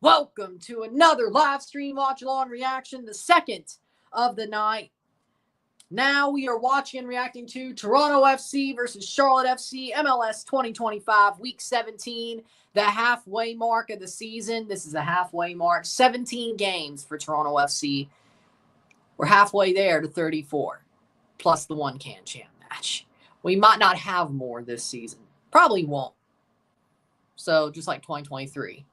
Welcome to another live stream watch-along reaction, the second of the night. Now we are watching and reacting to Toronto FC versus Charlotte FC, MLS 2025, Week 17, the halfway mark of the season. This is a halfway mark, 17 games for Toronto FC. We're halfway there to 34, plus the one can champ match. We might not have more this season. Probably won't. So just like 2023.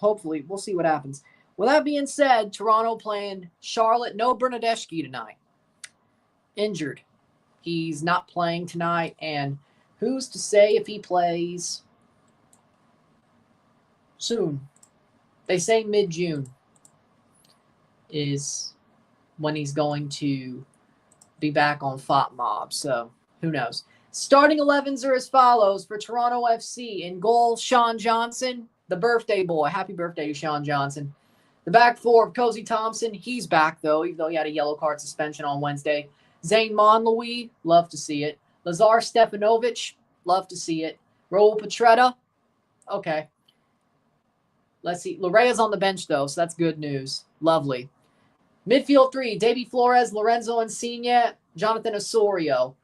Hopefully, we'll see what happens. With that being said, Toronto playing Charlotte. No Bernardeschi tonight. Injured. He's not playing tonight. And who's to say if he plays soon? They say mid-June is when he's going to be back on FOTMOB. So, who knows? Starting 11s are as follows for Toronto FC. In goal, Sean Johnson, the birthday boy. Happy birthday to Sean Johnson. The back four of Cozy Thompson. He's back, though, even though he had a yellow card suspension on Wednesday. Zane Monlouis, love to see it. Lazar Stefanovic, love to see it. Raul Petretta, okay. Let's see. Larea on the bench, though, so that's good news. Lovely. Midfield three, Davy Flores, Lorenzo Insigne, Jonathan Osorio.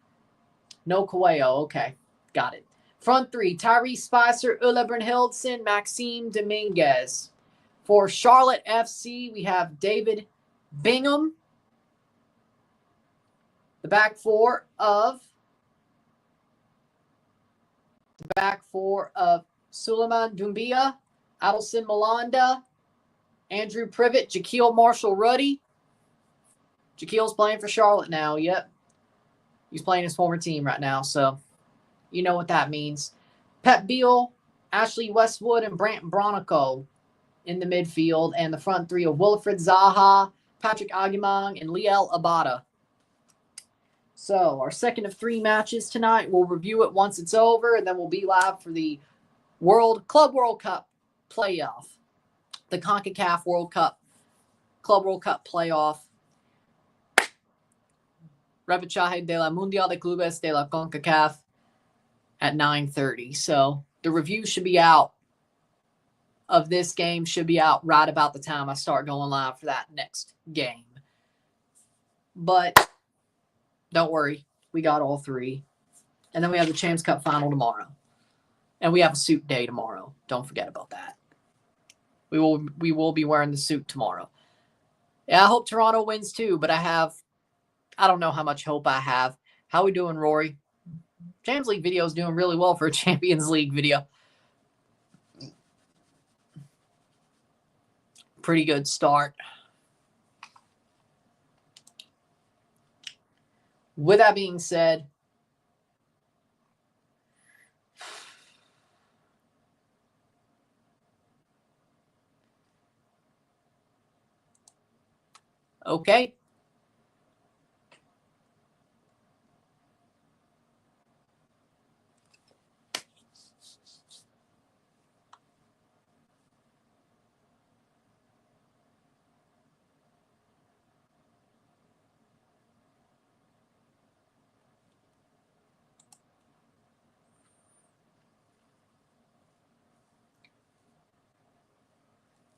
No Coelho, okay. Got it. Front three, Tyrese Spicer, Ulla Brynhildsen, Maxime Dominguez. For Charlotte FC, we have David Bingham. The back four of Suleiman Doumbia, Adelson Malanda, Andrew Privet, Jaquil Marshall-Ruddy. Jaquil's playing for Charlotte now, yep. He's playing his former team right now, so you know what that means. Pep Beal, Ashley Westwood, and Brant Bronico in the midfield. And the front three of Wilfred Zaha, Patrick Aguimang, and Liel Abada. So our second of three matches tonight. We'll review it once it's over, and then we'll be live for the Club World Cup playoff. The CONCACAF World Cup, Club World Cup playoff. Repechaje de la Mundial de Clubes de la CONCACAF at 9:30. So the review should be out of this game, should be out right about the time I start going live for that next game. But don't worry, we got all three. And then we have the Champs Cup final tomorrow. And we have a suit day tomorrow. Don't forget about that. We will be wearing the suit tomorrow. Yeah, I hope Toronto wins too, but I don't know how much hope I have. How we doing, Rory? Champions League video is doing really well for a Champions League video. Pretty good start. With that being said, okay.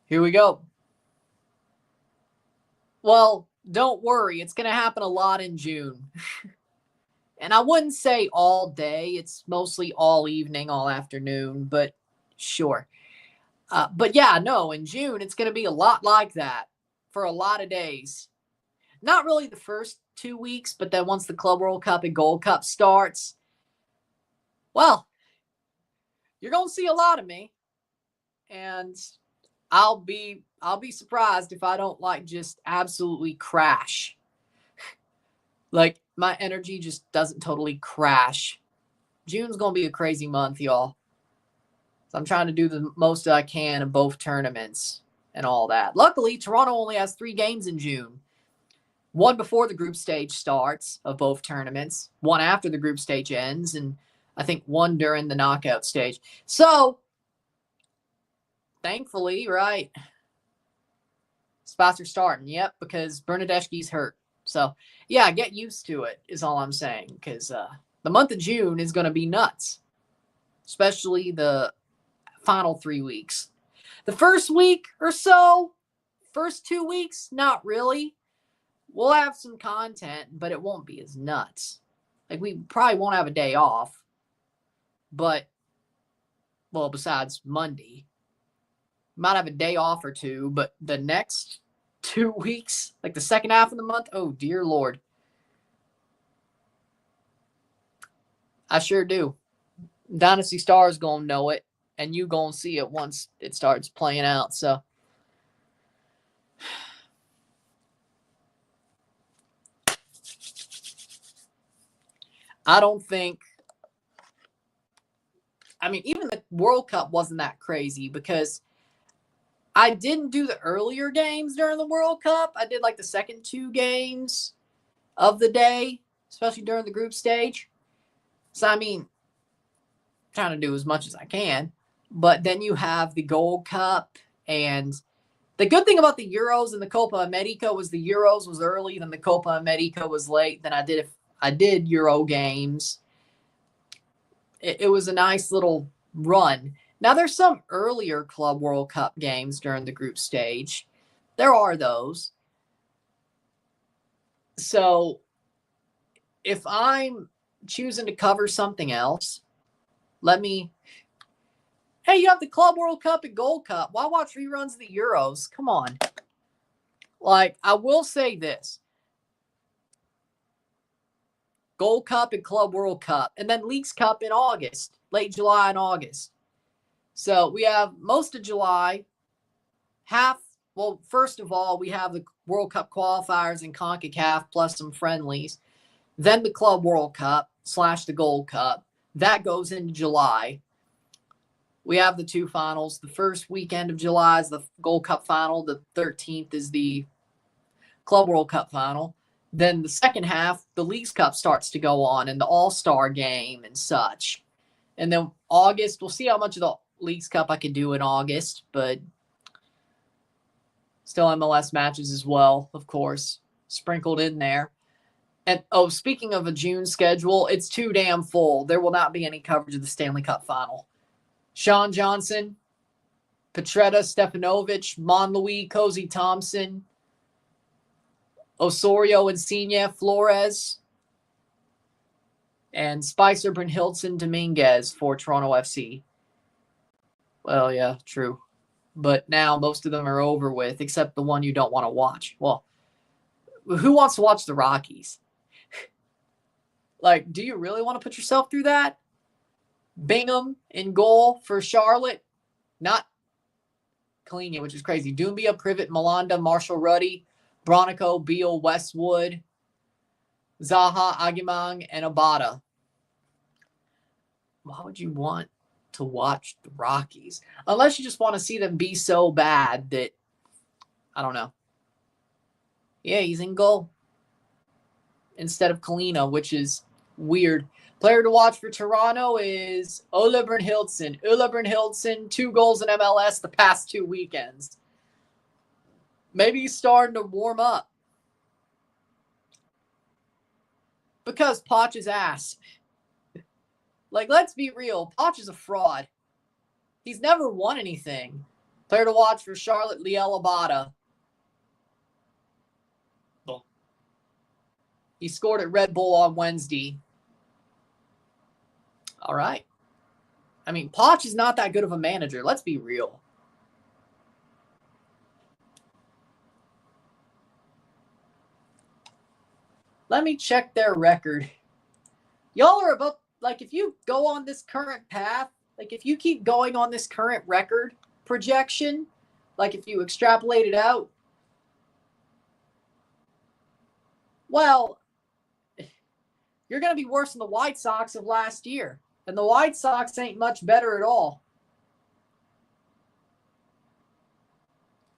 Here we go. Well, don't worry. It's going to happen a lot in June. And I wouldn't say all day. It's mostly all evening, all afternoon, but sure. But yeah, no, in June, it's going to be a lot like that for a lot of days. Not really the first 2 weeks, but then once the Club World Cup and Gold Cup starts, well, you're going to see a lot of me. And I'll be surprised if I don't just absolutely crash. Like my energy just doesn't totally crash. June's going to be a crazy month, y'all. So I'm trying to do the most that I can of both tournaments and all that. Luckily, Toronto only has 3 games in June. One before the group stage starts of both tournaments, one after the group stage ends, and I think one during the knockout stage. So thankfully, right, spots are starting. Yep, because Bernardeschi's hurt. So, yeah, get used to it is all I'm saying, because the month of June is going to be nuts. especially the final 3 weeks. The first week or so, first 2 weeks, not really. We'll have some content, but it won't be as nuts. Like, we probably won't have a day off, but, well, besides Monday. Might have a day off or two, but the next 2 weeks, like the second half of the month, oh, dear Lord. I sure do. Dynasty Stars going to know it, and you going to see it once it starts playing out, so. I don't think, I mean, even the World Cup wasn't that crazy because I didn't do the earlier games during the World Cup. I did like the second 2 games of the day, especially during the group stage. So, I mean, trying to do as much as I can. But then you have the Gold Cup. And the good thing about the Euros and the Copa America was the Euros was early, then the Copa America was late. Then I did Euro games. It was a nice little run. Now, there's some earlier Club World Cup games during the group stage. There are those. So, if I'm choosing to cover something else, hey, you have the Club World Cup and Gold Cup. Why watch reruns of the Euros? Come on. Like, I will say this. Gold Cup and Club World Cup. And then Leagues Cup in August. Late July and August. So, we have most of July. First of all, we have the World Cup qualifiers in CONCACAF plus some friendlies. Then the Club World Cup / the Gold Cup. That goes into July. We have the 2 finals. The first weekend of July is the Gold Cup final. The 13th is the Club World Cup final. Then the second half, the Leagues Cup starts to go on and the All-Star game and such. And then August, we'll see how much of the Leagues Cup I can do in August, but still MLS matches as well, of course, sprinkled in there. And, speaking of a June schedule, it's too damn full. There will not be any coverage of the Stanley Cup final. Sean Johnson, Petretta, Stefanovic, Monlouis, Cozy Thompson, Osorio, Insigne, Flores, and Spicer, Brynhildsen, Dominguez for Toronto FC. Well, yeah, true. But now most of them are over with, except the one you don't want to watch. Well, who wants to watch the Rockies? Like, do you really want to put yourself through that? Bingham in goal for Charlotte. Not Kalina, which is crazy. Doumbia, Privet, Malanda, Marshall Ruddy, Bronico, Beal, Westwood, Zaha, Aguimang, and Abada. Why would you want to watch the Rockies? Unless you just want to see them be so bad that, I don't know. Yeah, he's in goal instead of Kalina, which is weird. Player to watch for Toronto is Ole Brynhildsen. Ole Brynhildsen, 2 goals in MLS the past 2 weekends. Maybe he's starting to warm up. Because Poch is ass. Like, let's be real. Poch is a fraud. He's never won anything. Player to watch for Charlotte, Liel Abada. He scored at Red Bull on Wednesday. All right. I mean, Poch is not that good of a manager. Let's be real. Let me check their record. Y'all are about, like, if you go on this current path, like, if you keep going on this current record projection, like, if you extrapolate it out, well, you're going to be worse than the White Sox of last year. And the White Sox ain't much better at all.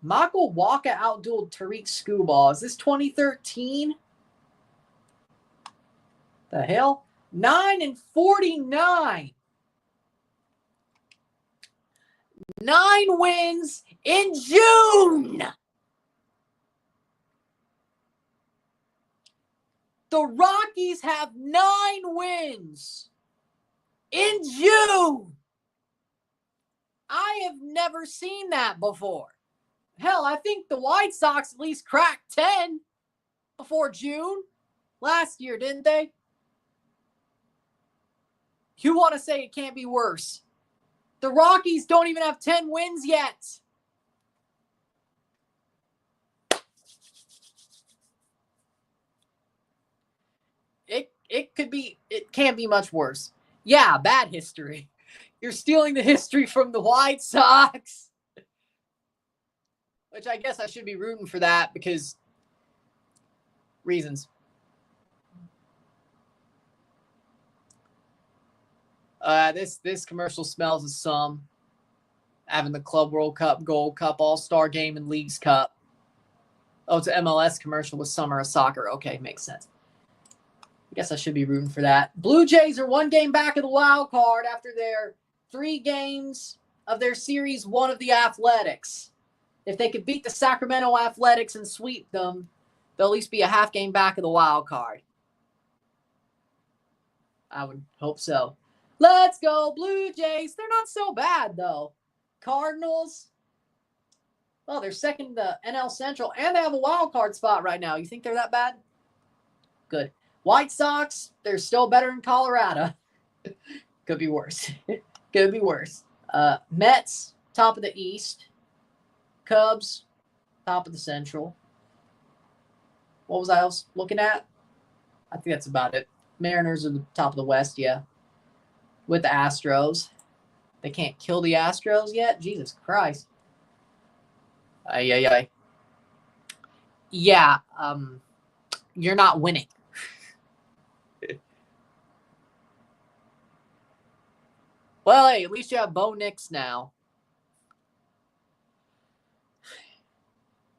Michael Wacha outdueled Tariq Skubal. Is this 2013? The hell? 9-49. 9 wins in June. The Rockies have 9 wins in June. I have never seen that before. Hell, I think the White Sox at least cracked 10 before June last year, didn't they? You want to say it can't be worse. The Rockies don't even have 10 wins yet. It can't be much worse. Yeah, bad history. You're stealing the history from the White Sox. Which I guess I should be rooting for that because reasons. This commercial smells of some. Having the Club World Cup, Gold Cup, All-Star Game, and Leagues Cup. Oh, it's an MLS commercial with summer of soccer. Okay, makes sense. I guess I should be rooting for that. Blue Jays are 1 game back of the wild card after their 3 games of their Series 1 of the Athletics. If they could beat the Sacramento Athletics and sweep them, they'll at least be a half game back of the wild card. I would hope so. Let's go, Blue Jays. They're not so bad, though. Cardinals, well, they're second in the NL Central, and they have a wild card spot right now. You think they're that bad? Good. White Sox, they're still better in Colorado. Could be worse. Could be worse. Mets, top of the East. Cubs, top of the Central. What was I else looking at? I think that's about it. Mariners are the top of the West, yeah. With the Astros. They can't kill the Astros yet? Jesus Christ. Yeah, you're not winning. Well, hey, at least you have Bo Nix now.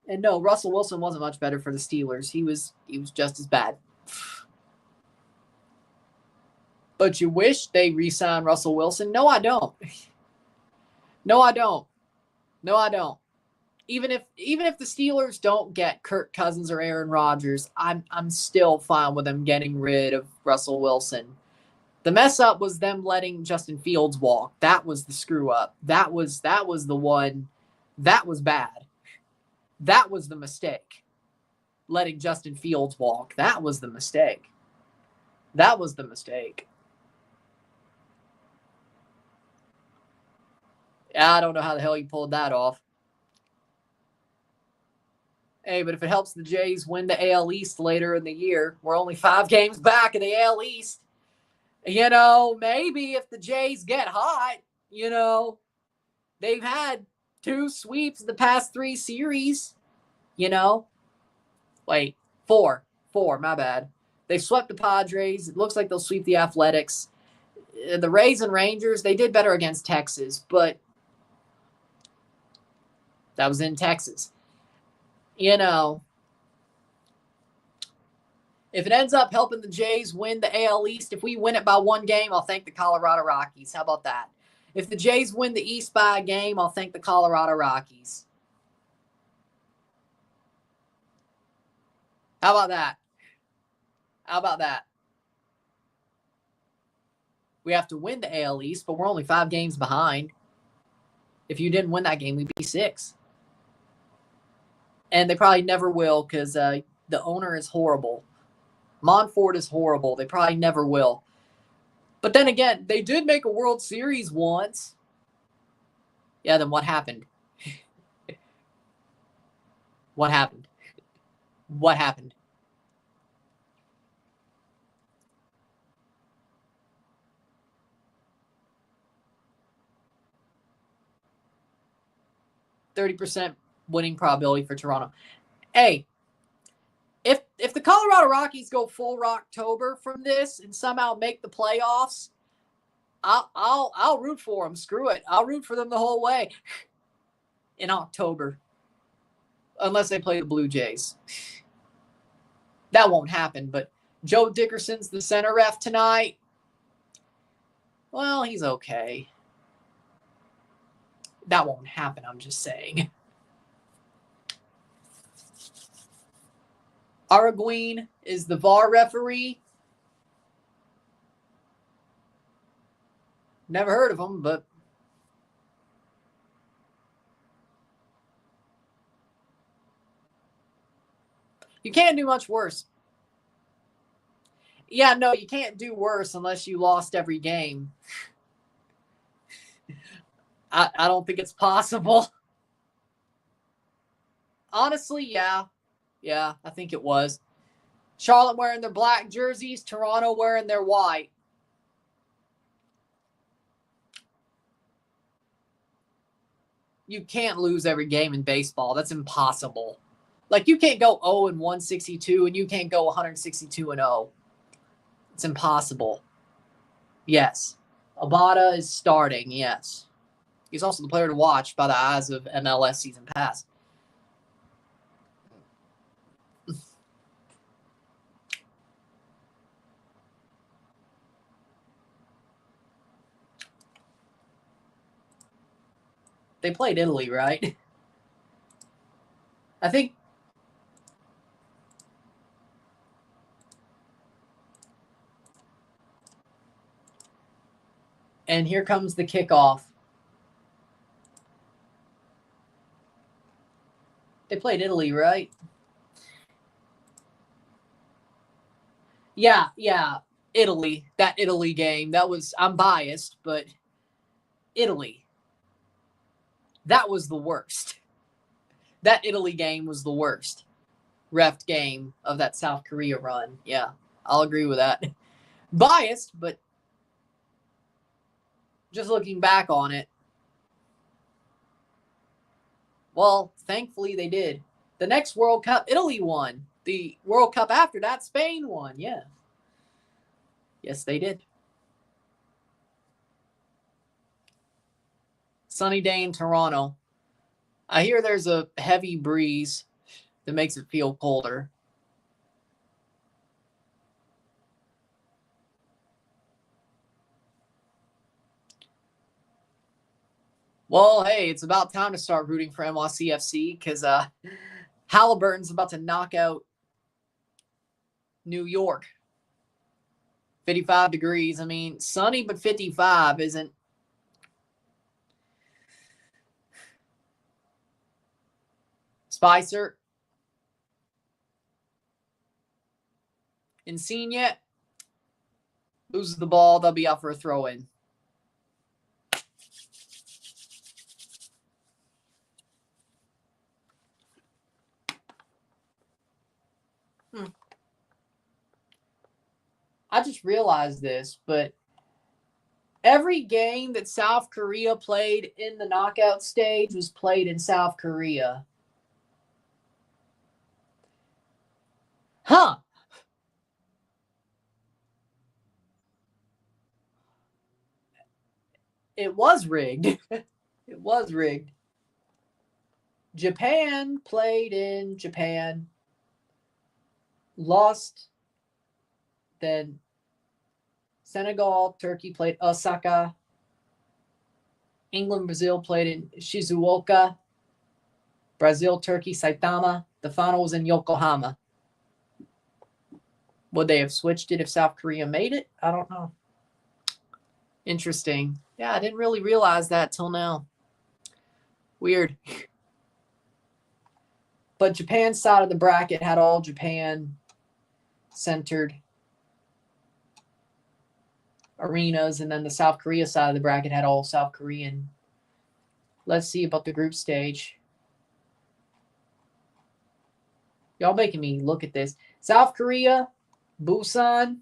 And no, Russell Wilson wasn't much better for the Steelers. He was just as bad. But you wish they re-signed Russell Wilson? No, I don't. No, I don't. No, I don't. Even if the Steelers don't get Kirk Cousins or Aaron Rodgers, I'm still fine with them getting rid of Russell Wilson. The mess up was them letting Justin Fields walk. That was the screw up. That was the one that was bad. That was the mistake. Letting Justin Fields walk. That was the mistake. That was the mistake. I don't know how the hell you pulled that off. Hey, but if it helps the Jays win the AL East later in the year, we're only 5 games back in the AL East. You know, maybe if the Jays get hot, you know, they've had 2 sweeps the past 3 series, you know. Wait, 4, my bad. They swept the Padres. It looks like they'll sweep the Athletics. The Rays and Rangers, they did better against Texas, but that was in Texas. You know, if it ends up helping the Jays win the AL East, if we win it by 1 game, I'll thank the Colorado Rockies. How about that? If the Jays win the East by a game, I'll thank the Colorado Rockies. How about that? How about that? We have to win the AL East, but we're only 5 games behind. If you didn't win that game, we'd be 6. And they probably never will because the owner is horrible. Monfort is horrible. They probably never will. But then again, they did make a World Series once. Yeah, then what happened? What happened? What happened? %30 winning probability for Toronto. Hey, if the Colorado Rockies go full Rocktober from this and somehow make the playoffs, I'll root for them. Screw it. I'll root for them the whole way in October. Unless they play the Blue Jays. That won't happen, but Joe Dickerson's the center ref tonight. Well, he's okay. That won't happen, I'm just saying. Araguin is the VAR referee. Never heard of him, but You can't do much worse. Yeah, no, you can't do worse unless you lost every game. I don't think it's possible. Honestly, yeah. Yeah, I think it was. Charlotte wearing their black jerseys, Toronto wearing their white. You can't lose every game in baseball. That's impossible. Like, you can't go 0-162 and you can't go 162-0. It's impossible. Yes. Abada is starting, yes. He's also the player to watch by the eyes of MLS season pass. They played Italy, right? I think. And here comes the kickoff. They played Italy, right? Yeah. Italy. That Italy game. That was, I'm biased, but Italy. That was the worst. That Italy game was the worst ref game of that South Korea run. Yeah, I'll agree with that. Biased, but just looking back on it, well, thankfully they did. The next World Cup, Italy won. The World Cup after that, Spain won. Yeah. Yes, they did. Sunny day in Toronto. I hear there's a heavy breeze that makes it feel colder. Well, hey, it's about time to start rooting for NYCFC because Halliburton's about to knock out New York. 55 degrees. I mean, sunny, but 55 isn't. Spicer. Insigne loses the ball. They'll be out for a throw in. I just realized this, but every game that South Korea played in the knockout stage was played in South Korea. Huh. It was rigged. It was rigged. Japan played in Japan. Lost. Then Senegal, Turkey played Osaka. England, Brazil played in Shizuoka. Brazil, Turkey, Saitama. The final was in Yokohama. Would they have switched it if South Korea made it? I don't know. Interesting. Yeah, I didn't really realize that till now. Weird. But Japan's side of the bracket had all Japan centered arenas, and then the South Korea side of the bracket had all South Korean. Let's see about the group stage. Y'all making me look at this. South Korea, Busan.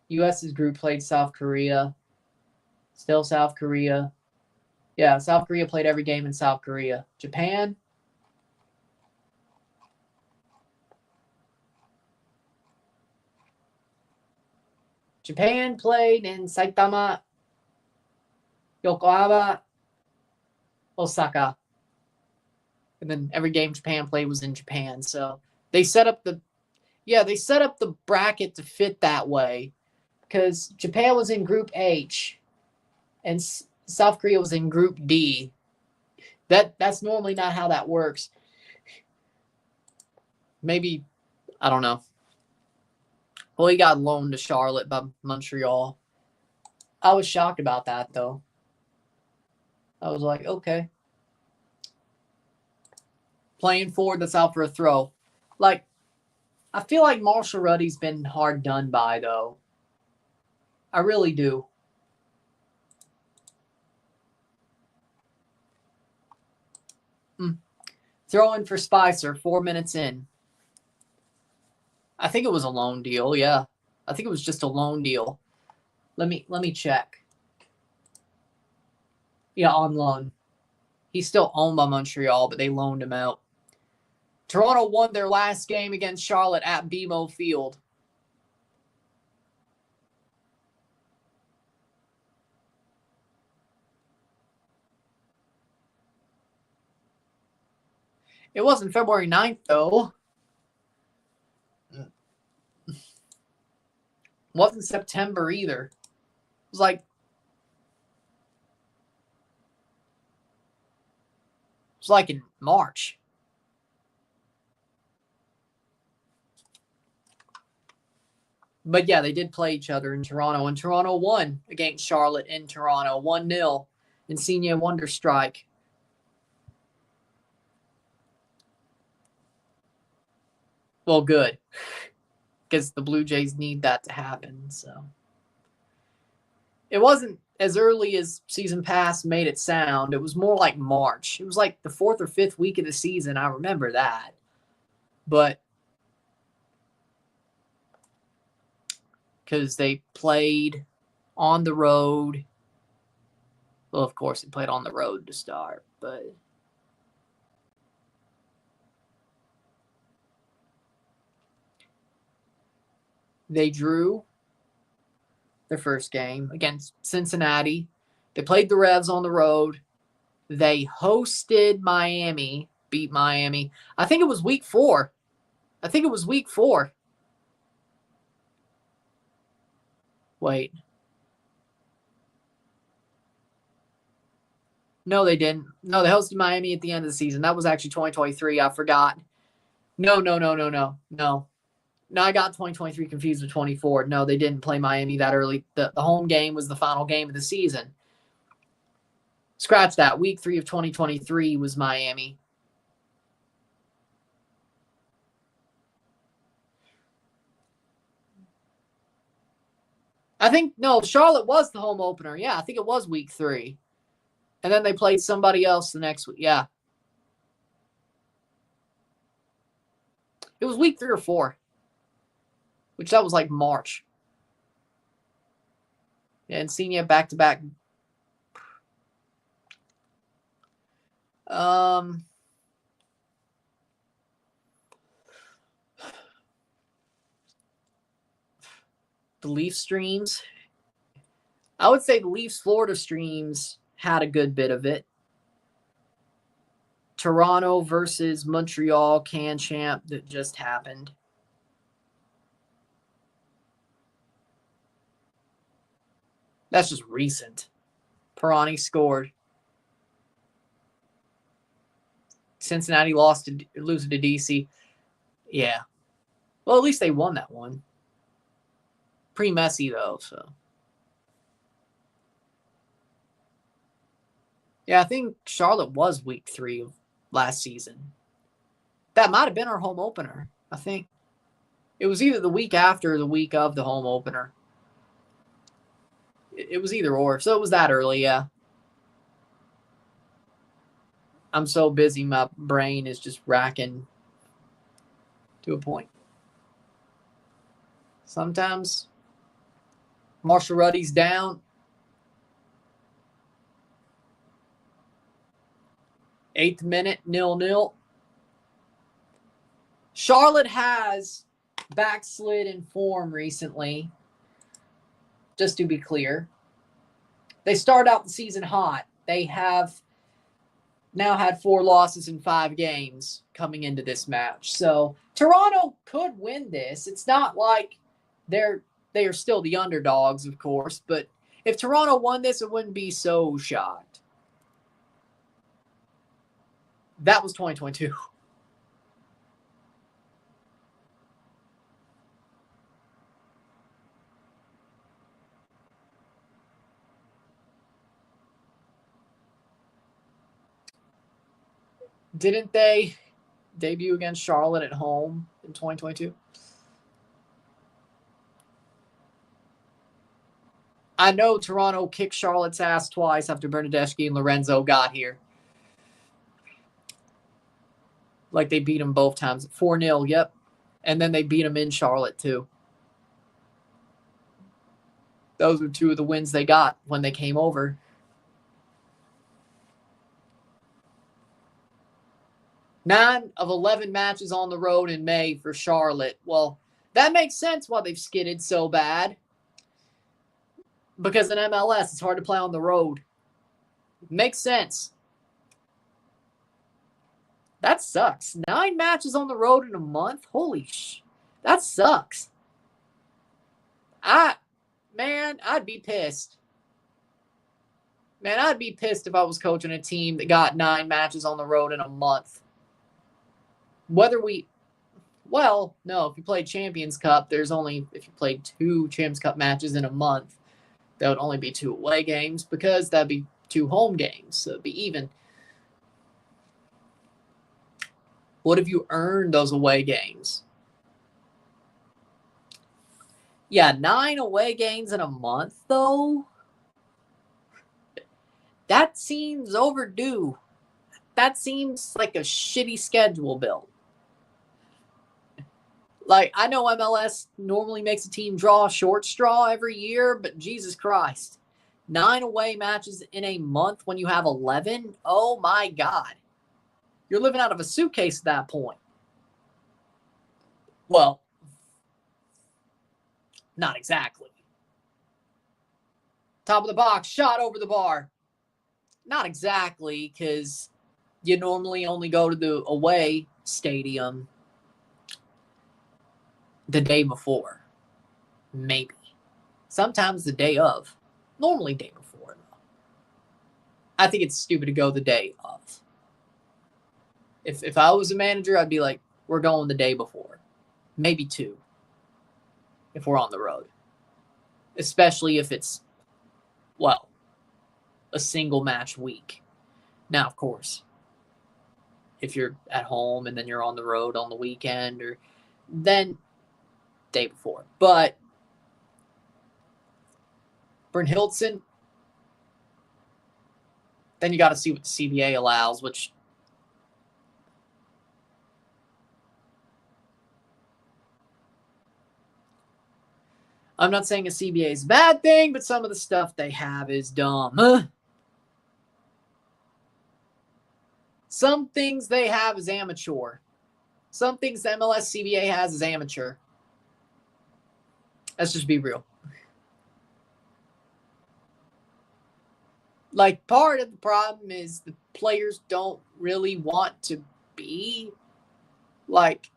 U.S.'s group played South Korea. Still South Korea. Yeah, South Korea played every game in South Korea. Japan. Japan played in Saitama, Yokohama, Osaka. And then every game Japan played was in Japan. So they set up the bracket to fit that way because Japan was in Group H and South Korea was in Group D. That's normally not how that works. Maybe, I don't know. Well, he got loaned to Charlotte by Montreal. I was shocked about that, though. I was like, okay. Playing forward, that's out for a throw. Like, I feel like Marshall Ruddy's been hard done by, though. I really do. Throw in for Spicer, 4 minutes in. I think it was a loan deal, yeah. I think it was just a loan deal. Let me check. Yeah, on loan. He's still owned by Montreal, but they loaned him out. Toronto won their last game against Charlotte at BMO Field. It wasn't February 9th, though. It wasn't September either. It was like in March. But yeah, they did play each other in Toronto, and Toronto won against Charlotte in Toronto, 1-0 in Senior Wonder Strike. Well, good, because the Blue Jays need that to happen. So it wasn't as early as season pass made it sound. It was more like March. It was like the 4th or 5th week of the season. I remember that. But because they played on the road. Well, of course, they played on the road to start, but they drew their first game against Cincinnati. They played the Revs on the road. They hosted Miami, beat Miami. I think it was week 4. Wait. No, they didn't. No, they hosted Miami at the end of the season. That was actually 2023. I forgot. No. No, I got 2023 confused with 24. No, they didn't play Miami that early. The home game was the final game of the season. Scratch that. Week 3 of 2023 was Miami. I think, no, Charlotte was the home opener. Yeah, I think it was week 3. And then they played somebody else the next week. Yeah. It was week 3 or 4, which that was like March. And Senior back-to-back. The Leaf streams. I would say the Leafs Florida streams had a good bit of it. Toronto versus Montreal can champ that just happened. That's just recent. Perani scored. Cincinnati losing to DC. Yeah. Well, at least they won that one. Pretty messy, though, so. Yeah, I think Charlotte was week 3 of last season. That might have been our home opener, I think. It was either the week after or the week of the home opener. It was either or. So it was that early, yeah. I'm so busy, my brain is just racking to a point. Sometimes Marshall Ruddy's down. 8th minute, 0-0. Charlotte has backslid in form recently, just to be clear. They started out the season hot. They have now had 4 losses in 5 games coming into this match. So Toronto could win this. It's not like they are still the underdogs, of course, but if Toronto won this, it wouldn't be so shocked. That was 2022. Didn't they? debut against Charlotte at home in 2022. I know Toronto kicked Charlotte's ass twice after Bernadeschi and Lorenzo got here. Like, they beat them both times. 4-0, yep. And then they beat them in Charlotte, too. Those were two of the wins they got when they came over. Nine of 11 matches on the road in May for Charlotte. Well, that makes sense why they've skidded so bad. Because in MLS, it's hard to play on the road. Makes sense. That sucks. 9 matches on the road in a month? Holy sh! That sucks. I'd be pissed. Man, I'd be pissed if I was coaching a team that got 9 matches on the road in a month. No, if you play Champions Cup, if you played 2 Champions Cup matches in a month, that would only be 2 away games because that'd be 2 home games. So it'd be even. What if you earned those away games? Yeah, 9 away games in a month, though? That seems overdue. That seems like a shitty schedule build. Like, I know MLS normally makes a team draw a short straw every year, but Jesus Christ. 9 away matches in a month when you have 11? Oh, my God. You're living out of a suitcase at that point. Well, not exactly. Top of the box, shot over the bar. Not exactly, because you normally only go to the away stadium the day before. Maybe. Sometimes the day of. Normally day before, though. I think it's stupid to go the day of. If I was a manager, I'd be like, we're going the day before. Maybe 2. If we're on the road. Especially if it's, a single match week. Now, of course, if you're at home and then you're on the road on the weekend, then day before. But Brynhildsen, then you got to see what the CBA allows, which I'm not saying a CBA is a bad thing, but some of the stuff they have is dumb. Some things they have is amateur. Some things the MLS CBA has is amateur. Let's just be real. Like, part of the problem is the players don't really want to be like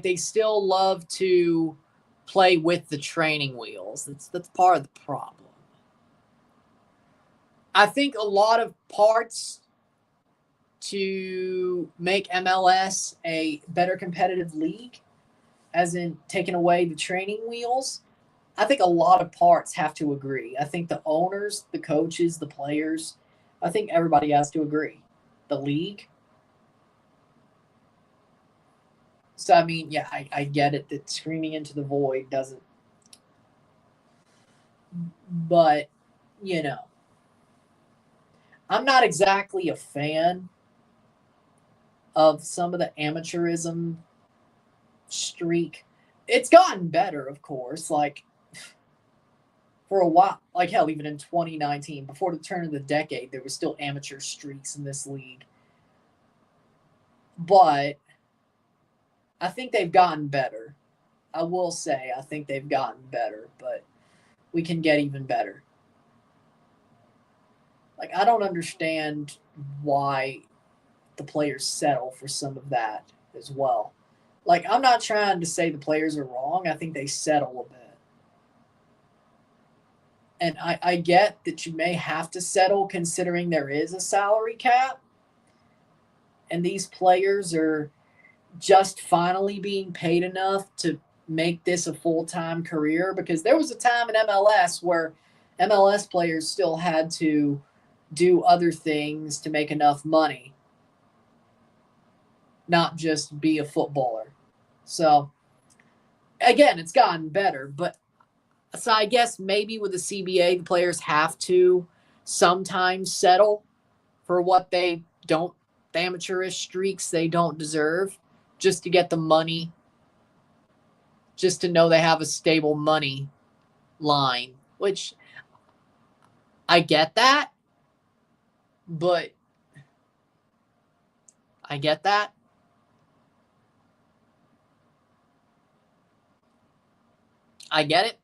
they still love to play with the training wheels. That's part of the problem. I think a lot of parts to make MLS a better competitive league, as in taking away the training wheels, I think a lot of parts have to agree. I think the owners, the coaches, the players, I think everybody has to agree. The league. So, I mean, yeah, I get it that screaming into the void doesn't. But, I'm not exactly a fan of some of the amateurism streak. It's gotten better, of course. Like, for a while, like hell, even in 2019, before the turn of the decade, there was still amateur streaks in this league. But I think they've gotten better. I will say I think they've gotten better, but we can get even better. Like, I don't understand why the players settle for some of that as well. Like, I'm not trying to say the players are wrong. I think they settle a bit. And I get that you may have to settle considering there is a salary cap. And these players are just finally being paid enough to make this a full-time career. Because there was a time in MLS where MLS players still had to do other things to make enough money. not just be a footballer. So, again, it's gotten better. But so I guess maybe with the CBA, the players have to sometimes settle for what they don't, the amateurish streaks they don't deserve, just to get the money, just to know they have a stable money line, which I get that, but I get that. I get it.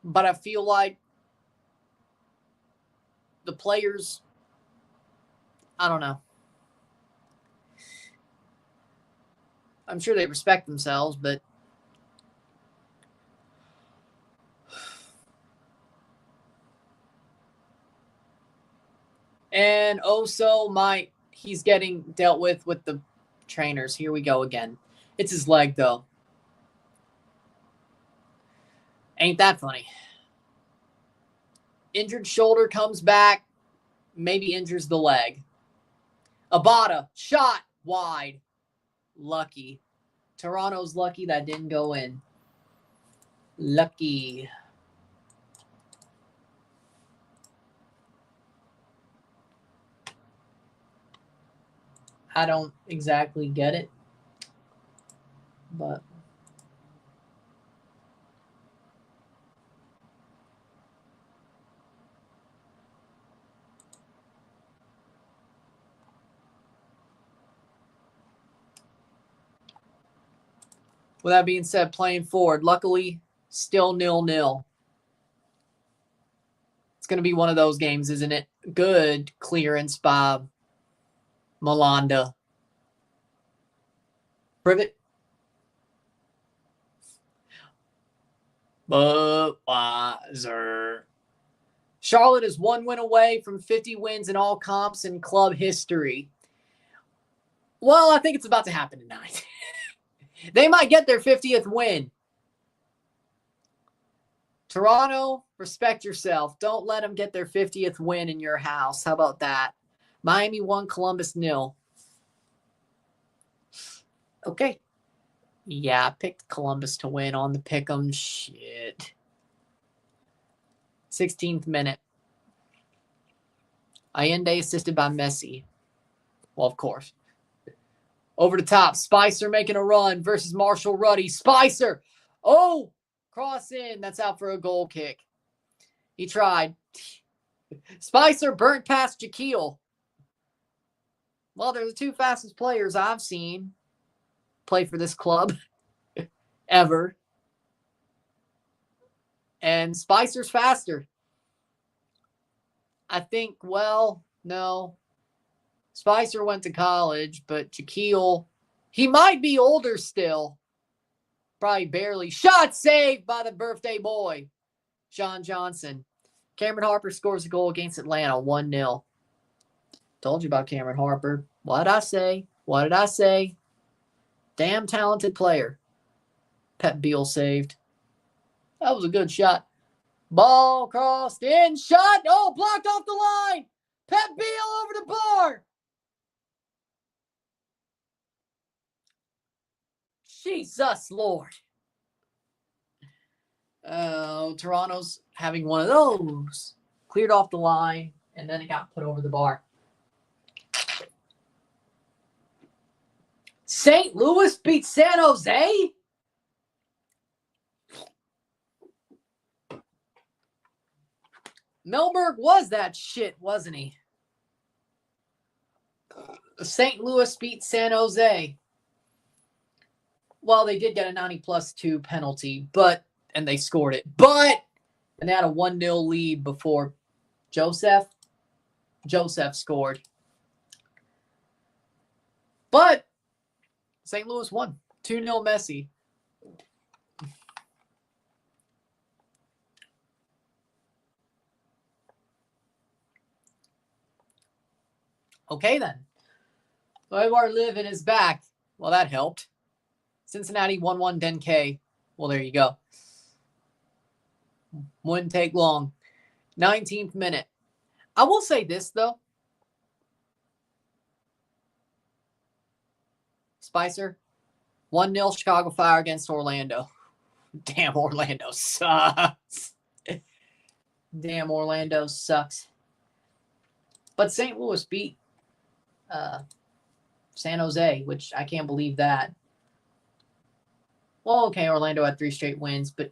But I feel like the players, I don't know. I'm sure they respect themselves, but and Oso he's getting dealt with the trainers. Here we go again. It's his leg, though. Ain't that funny? Injured shoulder comes back, maybe injures the leg. Abada, shot wide. Lucky. Toronto's lucky that didn't go in. Lucky. I don't exactly get it, but with that being said, playing forward, luckily, still 0-0. It's going to be one of those games, isn't it? Good clearance by Malanda. Privet. Budweiser. Charlotte is 1 win away from 50 wins in all comps in club history. Well, I think it's about to happen tonight. They might get their 50th win. Toronto, respect yourself. Don't let them get their 50th win in your house. How about that? Miami 1, Columbus 0. Okay. Yeah, I picked Columbus to win on the pick'em. Shit. 16th minute. Allende assisted by Messi. Well, of course. Over the top. Spicer making a run versus Marshall Ruddy. Spicer. Oh, cross in. That's out for a goal kick. He tried. Spicer burnt past Shaquille. Well, they're the two fastest players I've seen play for this club ever. And Spicer's faster. I think, well, no. Spicer went to college, but Shaquille, he might be older still. Probably barely. Shot saved by the birthday boy, Sean Johnson. Cameron Harper scores a goal against Atlanta, 1-0. Told you about Cameron Harper. What did I say? What did I say? Damn talented player. Pep Beal saved. That was a good shot. Ball crossed in. Shot. Oh, blocked off the line. Pep Beal over the bar. Jesus Lord. Toronto's having one of those. Cleared off the line, and then it got put over the bar. St. Louis beat San Jose? Milberg was that shit, wasn't he? St. Louis beat San Jose. Well, they did get a 90+2 penalty, and they scored it. And they had a 1-0 lead before Joseph scored. But St. Louis won. 2-0 Messi. Okay, then. So Edward Livin is back. Well, that helped. Cincinnati 1-1 Denke. Well, there you go. Wouldn't take long. 19th minute. I will say this, though. Spicer. 1-0 Chicago Fire against Orlando. Damn, Orlando sucks. Damn, Orlando sucks. But St. Louis beat San Jose, which I can't believe that. Well, okay, Orlando had 3 straight wins, but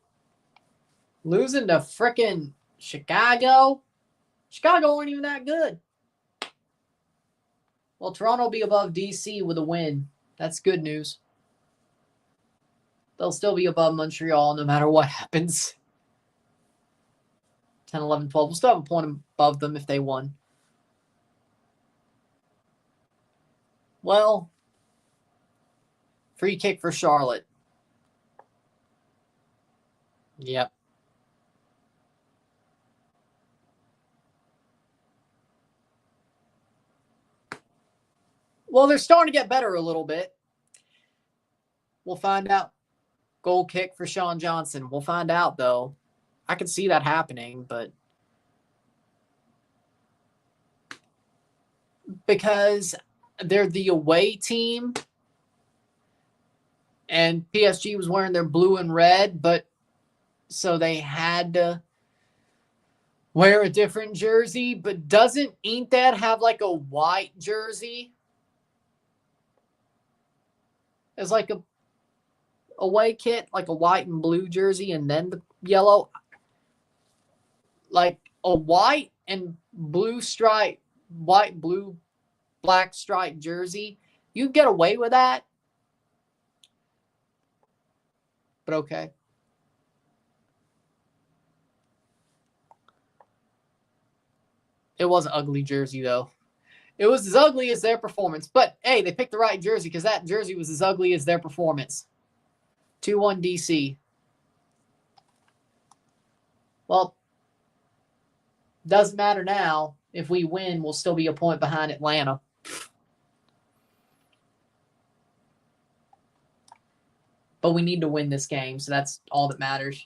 losing to frickin' Chicago? Chicago aren't even that good. Well, Toronto will be above DC with a win. That's good news. They'll still be above Montreal no matter what happens. 10, 11, 12. We'll still have a point above them if they won. Well, free kick for Charlotte. Yep. Well, they're starting to get better a little bit. We'll find out. Goal kick for Sean Johnson. We'll find out, though. I could see that happening, but because they're the away team and PSG was wearing their blue and red, but so they had to wear a different jersey. But doesn't Inkdad have like a white jersey? It's like a away kit, like a white and blue jersey, and then the yellow. Like a white and blue stripe, white, blue, black stripe jersey. You get away with that. But okay. It was an ugly jersey, though. It was as ugly as their performance. But, hey, they picked the right jersey because that jersey was as ugly as their performance. 2-1 DC. Well, doesn't matter now. If we win, we'll still be a point behind Atlanta. But we need to win this game, so that's all that matters.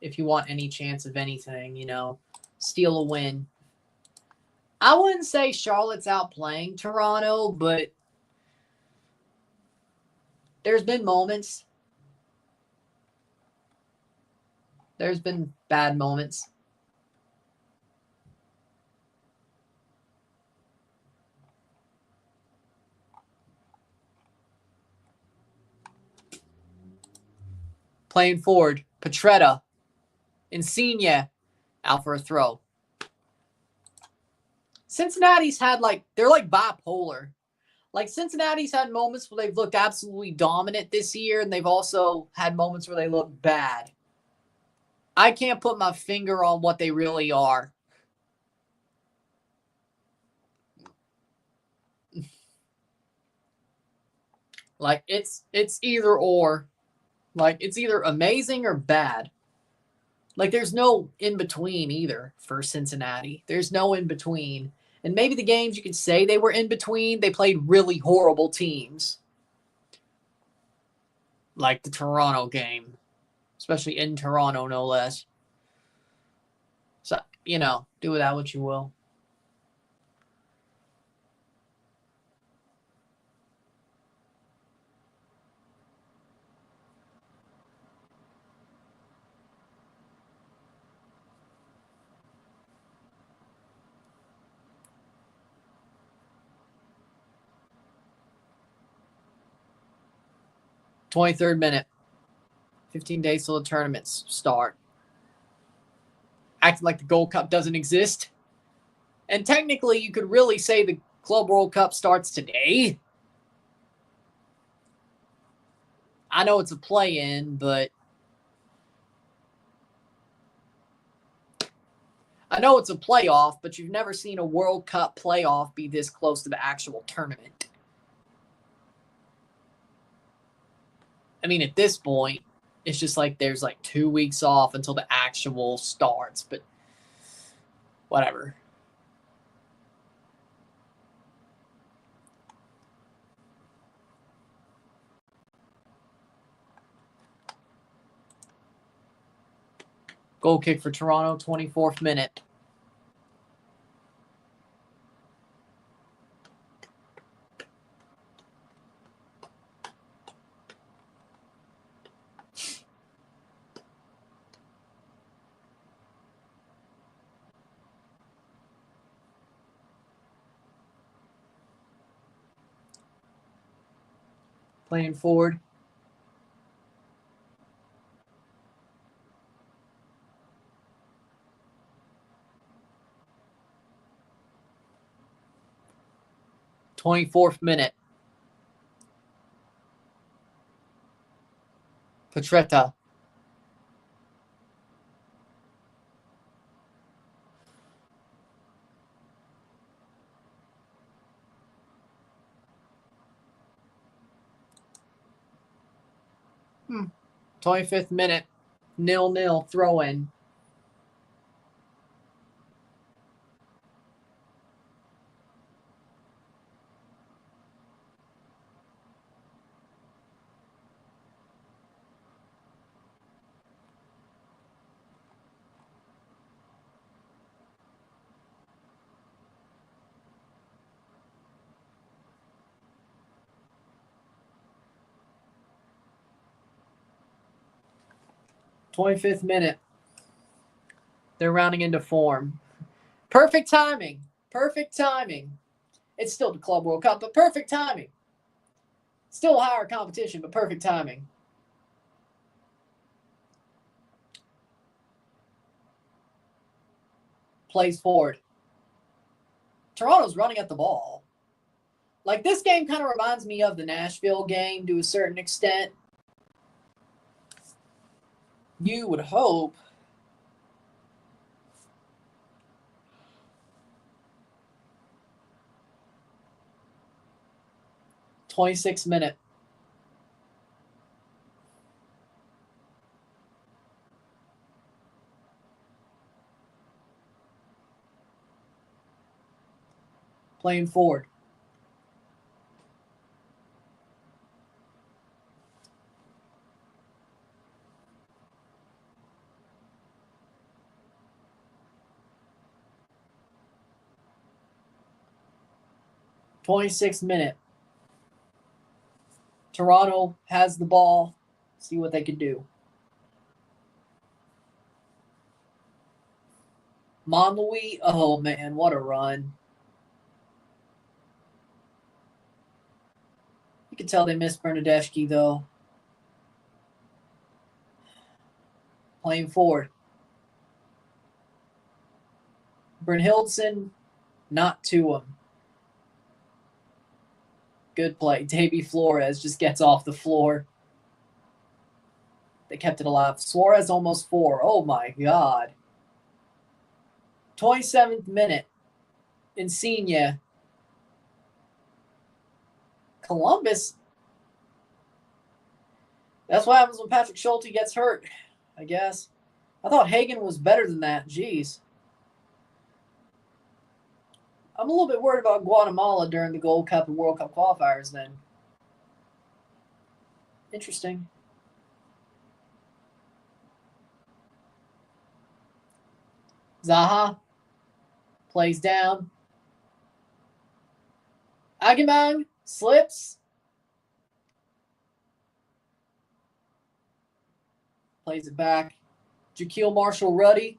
If you want any chance of anything, steal a win. I wouldn't say Charlotte's outplaying Toronto, but there's been moments. There's been bad moments. Playing forward, Petretta, Insigne, out for a throw. Cincinnati's had they're like bipolar. Like Cincinnati's had moments where they've looked absolutely dominant this year, and they've also had moments where they look bad. I can't put my finger on what they really are. Like it's either or. Like it's either amazing or bad. Like there's no in between either for Cincinnati. There's no in between. And maybe the games you could say they were in between, they played really horrible teams. Like the Toronto game. Especially in Toronto, no less. So, do with that what you will. "23rd minute. 15 days till the tournaments start. Acting like the Gold Cup doesn't exist. And technically, you could really say the Club World Cup starts today. I know it's a play-in, but I know it's a playoff, but you've never seen a World Cup playoff be this close to the actual tournament. I mean, at this point, it's just like there's 2 weeks off until the actual starts, but whatever. Goal kick for Toronto, 24th minute. Playing forward. .24th minute. Petretta. Hmm. 25th minute. 0-0 throw in. .25th minute. They're rounding into form. Perfect timing. Perfect timing. It's still the Club World Cup, but perfect timing. Still higher competition, but perfect timing. Plays forward. Toronto's running at the ball. Like, this game kind of reminds me of the Nashville game to a certain extent. You would hope. .26th minute. Playing forward. .26th minute. Toronto has the ball. See what they can do. Monlouis, oh man, what a run. You can tell they missed Bernadeschi, though. Playing forward. Brynhildsen, not to him. Good play. Davy Flores just gets off the floor. They kept it alive. Suarez almost 4. Oh my God. 27th minute. Insigne. Columbus. That's what happens when Patrick Schulte gets hurt, I guess. I thought Hagen was better than that. Jeez. I'm a little bit worried about Guatemala during the Gold Cup and World Cup qualifiers then. Interesting. Zaha plays down. Agamang slips. Plays it back. Jaquil Marshall-Ruddy.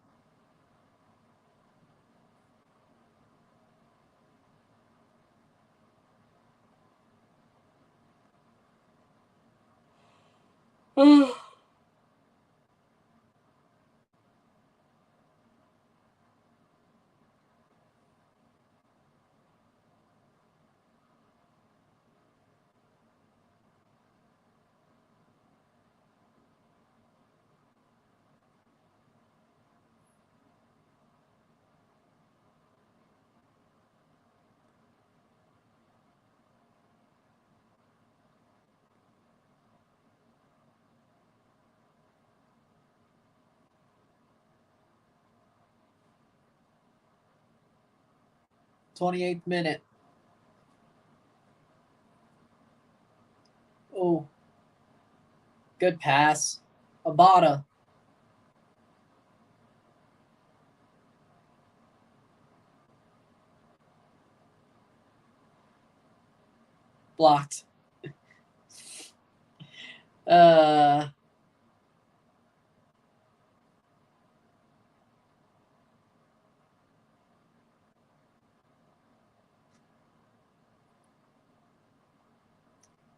.28th minute. Oh. Good pass. Abada. Blocked.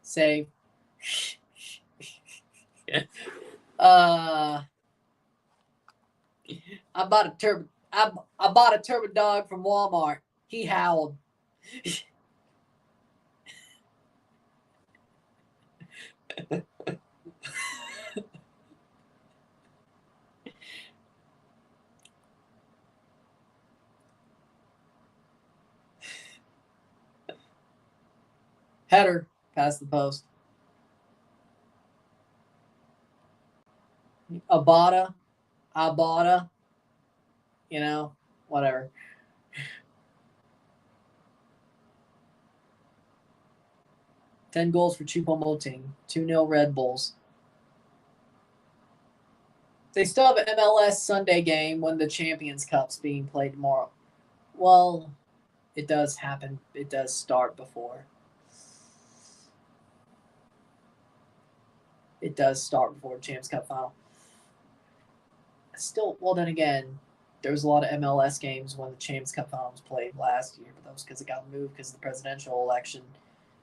Save. I bought a turbo. I bought a turbo dog from Walmart. He howled. Header past the post. Abada, whatever. Ten goals for Choupo-Moting. 2-0 Red Bulls. They still have an MLS Sunday game when the Champions Cup's being played tomorrow. Well, it does happen. It does start before. It does start before the Champions Cup final. Still, well, then again, there was a lot of MLS games when the Champions Cup final was played last year, but that was because it got moved because of the presidential election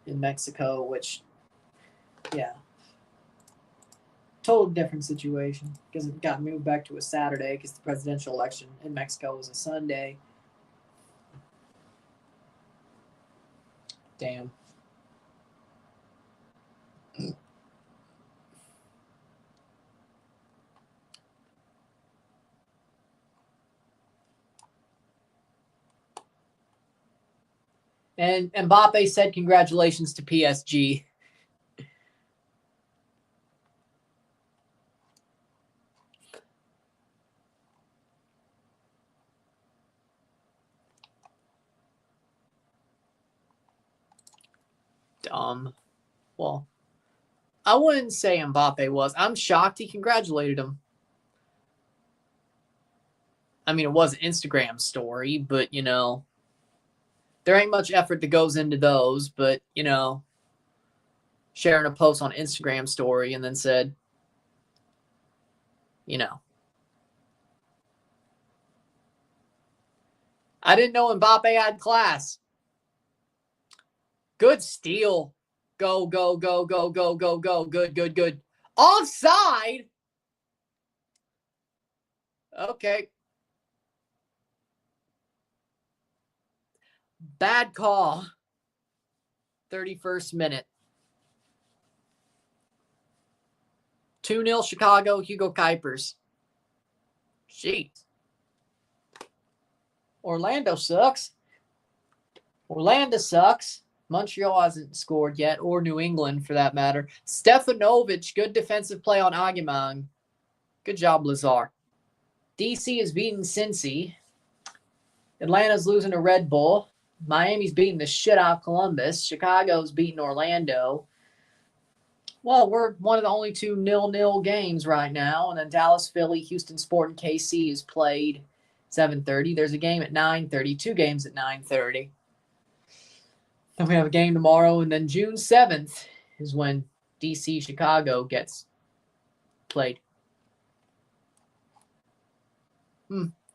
in Mexico, which, yeah, totally different situation because it got moved back to a Saturday because the presidential election in Mexico was a Sunday. Damn. And Mbappe said congratulations to PSG. Dumb. Well, I wouldn't say Mbappe was. I'm shocked he congratulated him. I mean, it was an Instagram story, but, there ain't much effort that goes into those, but, sharing a post on Instagram story and then said, I didn't know Mbappe had class. Good steal. Go, go, go, go, go, go, go. Good, good, good. Offside? Okay. Bad call. 31st minute. 2-0 Chicago, Hugo Kuipers. Jeez. Orlando sucks. Orlando sucks. Montreal hasn't scored yet, or New England for that matter. Stefanovic, good defensive play on Aguimang. Good job, Lazar. DC is beating Cincy. Atlanta's losing to Red Bull. Miami's beating the shit out of Columbus. Chicago's beating Orlando. Well, we're one of the only 2 0-0 games right now. And then Dallas, Philly, Houston Sport, and KC is played 7:30. There's a game at 9:30. 2 games at 9:30. Then we have a game tomorrow. And then June 7th is when DC Chicago gets played.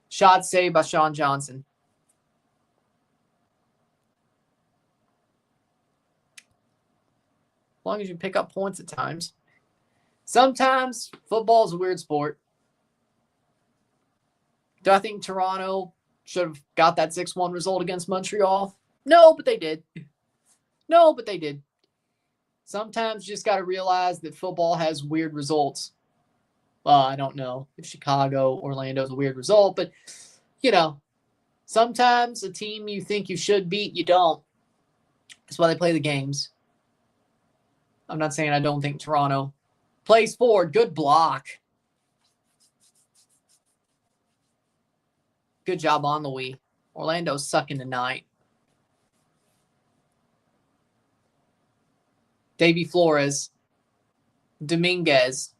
Shot saved by Sean Johnson. As long as you pick up points at times. Sometimes football is a weird sport. Do I think Toronto should have got that 6-1 result against Montreal? No, but they did. Sometimes you just got to realize that football has weird results. Well, I don't know if Chicago, Orlando is a weird result, but, sometimes a team you think you should beat, you don't. That's why they play the games. I'm not saying I don't think Toronto plays forward. Good block. Good job on the Wii. Orlando's sucking tonight. Davy Flores. Dominguez.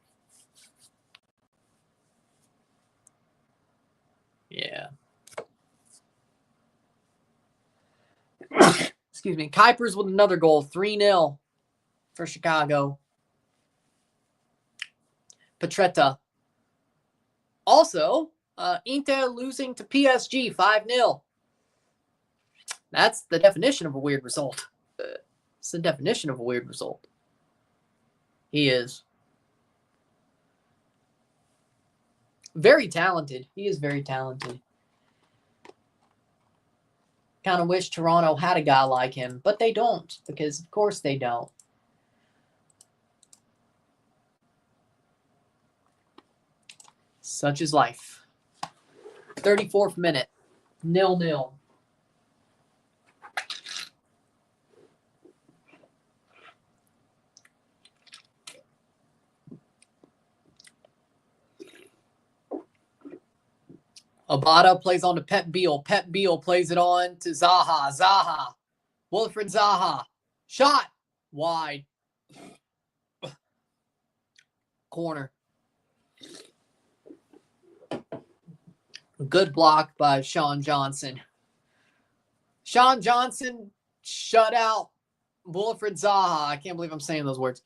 Yeah. Excuse me. Kuipers with another goal. 3-0 for Chicago. Petretta. Also, Inter losing to PSG 5-0. That's the definition of a weird result. It's the definition of a weird result. He is. Very talented. He is very talented. Kind of wish Toronto had a guy like him, but they don't, because of course they don't. Such is life. 34th minute. 0-0. Abada plays on to Pep Beal. Pep Beal plays it on to Zaha. Zaha. Wilfred Zaha. Shot. Wide. Corner. Good block by Sean Johnson. Sean Johnson shut out Wilfred Zaha. I can't believe I'm saying those words.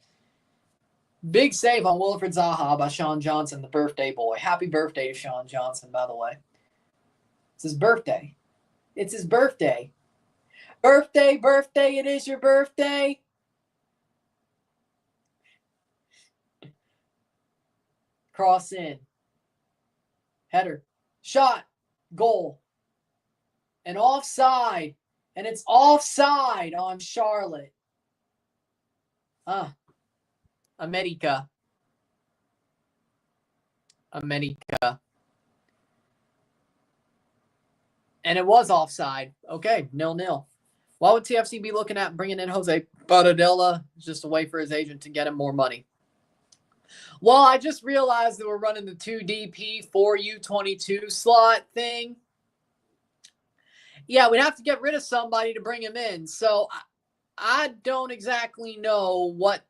Big save on Wilfred Zaha by Sean Johnson, the birthday boy. Happy birthday to Sean Johnson, by the way. It's his birthday. It's his birthday. Birthday, birthday, it is your birthday. Cross in. Header. Shot. Goal. And offside. And it's offside on Charlotte. America. America. And it was offside. Okay, 0-0. Why would TFC be looking at bringing in Jose Paradella? Just a way for his agent to get him more money. Well, I just realized that we're running the 2DP 4U22 slot thing. Yeah, we'd have to get rid of somebody to bring him in. So I don't exactly know what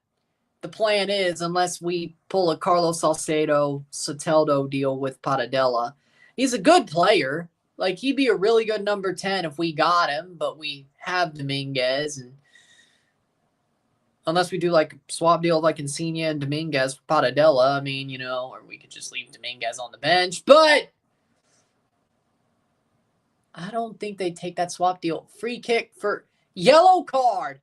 the plan is unless we pull a Carlos Salcedo-Soteldo deal with Paradella. He's a good player. Like, he'd be a really good number 10 if we got him, but we have Dominguez. And unless we do, like, a swap deal like Insigne and Dominguez for Paradella, I mean, you know, or we could just leave Dominguez on the bench. But I don't think they'd take that swap deal. Free kick for yellow card.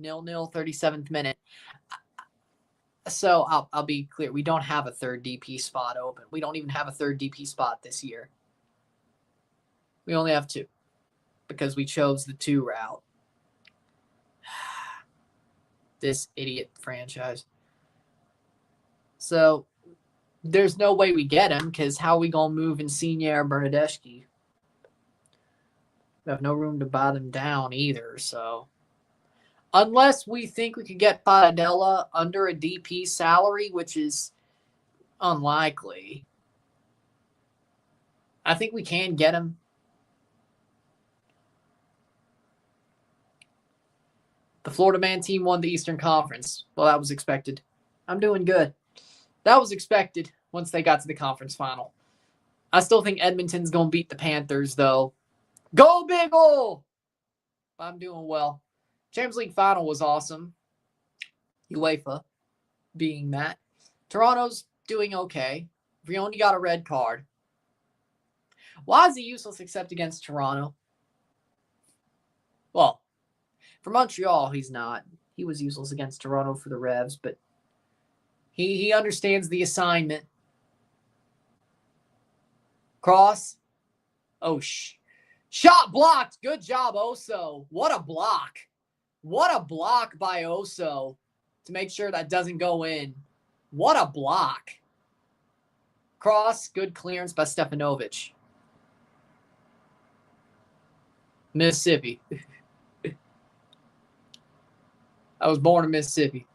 0-0, 37th minute. So I'll be clear. We don't have a third DP spot open. We don't even have a third DP spot this year. We only have 2 because we chose the 2 route. This idiot franchise. So there's no way we get him because how are we going to move Insigne or Bernadeschi? We have no room to buy them down either, so... Unless we think we could get Paradella under a DP salary, which is unlikely. I think we can get him. The Florida Man team won the Eastern Conference. Well, that was expected. I'm doing good. That was expected once they got to the conference final. I still think Edmonton's going to beat the Panthers, though. Go Big Ol'! I'm doing well. Champions League final was awesome. UEFA being that. Toronto's doing okay. We only got a red card. Why is he useless except against Toronto? Well, for Montreal, he's not. He was useless against Toronto for the Revs, but he understands the assignment. Cross. Oh, shot blocked. Good job, Oso. What a block. What a block by Oso to make sure that doesn't go in. What a block. Cross, good clearance by Stefanovic. Mississippi. I was born in Mississippi.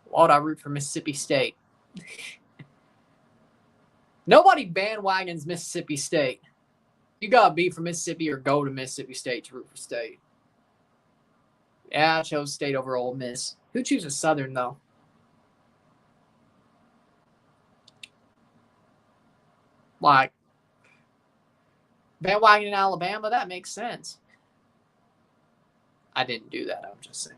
Why would I root for Mississippi State? Nobody bandwagons Mississippi State. You got to be from Mississippi or go to Mississippi State to root for State. Yeah, I chose State over Ole Miss. Who chooses Southern, though? Like, bandwagon in Alabama, that makes sense. I didn't do that, I'm just saying.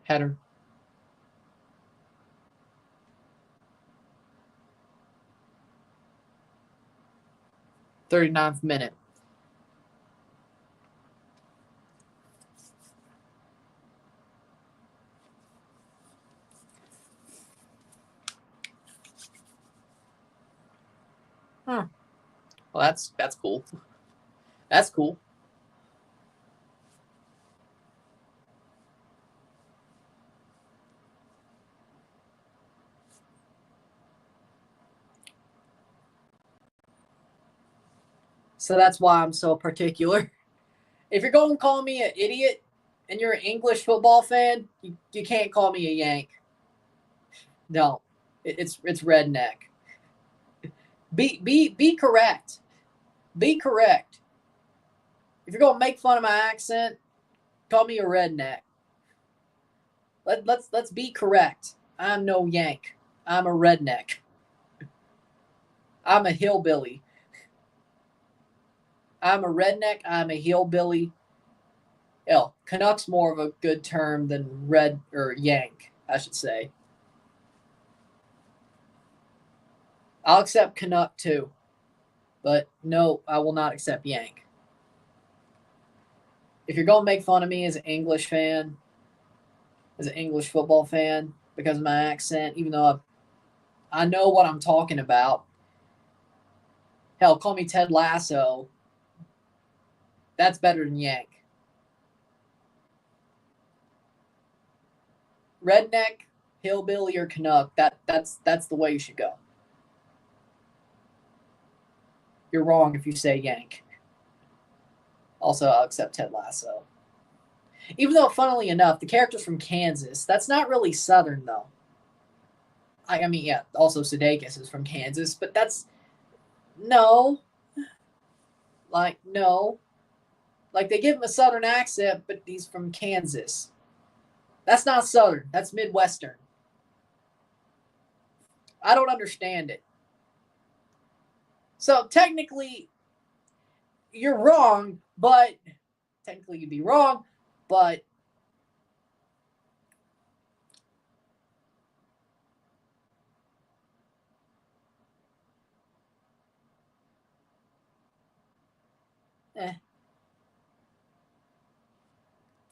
Header. 39th minute. Well, that's cool. That's cool. So that's why I'm so particular. If you're going to call me an idiot and you're an English football fan, you can't call me a Yank. No, it's redneck. Be correct. Be correct. If you're going to make fun of my accent, call me a redneck. Let's be correct. I'm no Yank. I'm a redneck. I'm a hillbilly. I'm a redneck. I'm a hillbilly. Hell, Canuck's more of a good term than red or Yank, I should say. I'll accept Canuck too, but no, I will not accept Yank. If you're going to make fun of me as an English fan, as an English football fan, because of my accent, even though I know what I'm talking about, hell, call me Ted Lasso. That's better than Yank. Redneck, hillbilly, or Canuck, that's the way you should go. You're wrong if you say Yank. Also, I'll accept Ted Lasso. Even though, funnily enough, the character's from Kansas. That's not really Southern, though. I mean, yeah, also Sudeikis is from Kansas, but that's... No. Like, no. Like, they give him a Southern accent, but he's from Kansas. That's not Southern. That's Midwestern. I don't understand it. So, technically, you're wrong, but... Technically, you'd be wrong, but...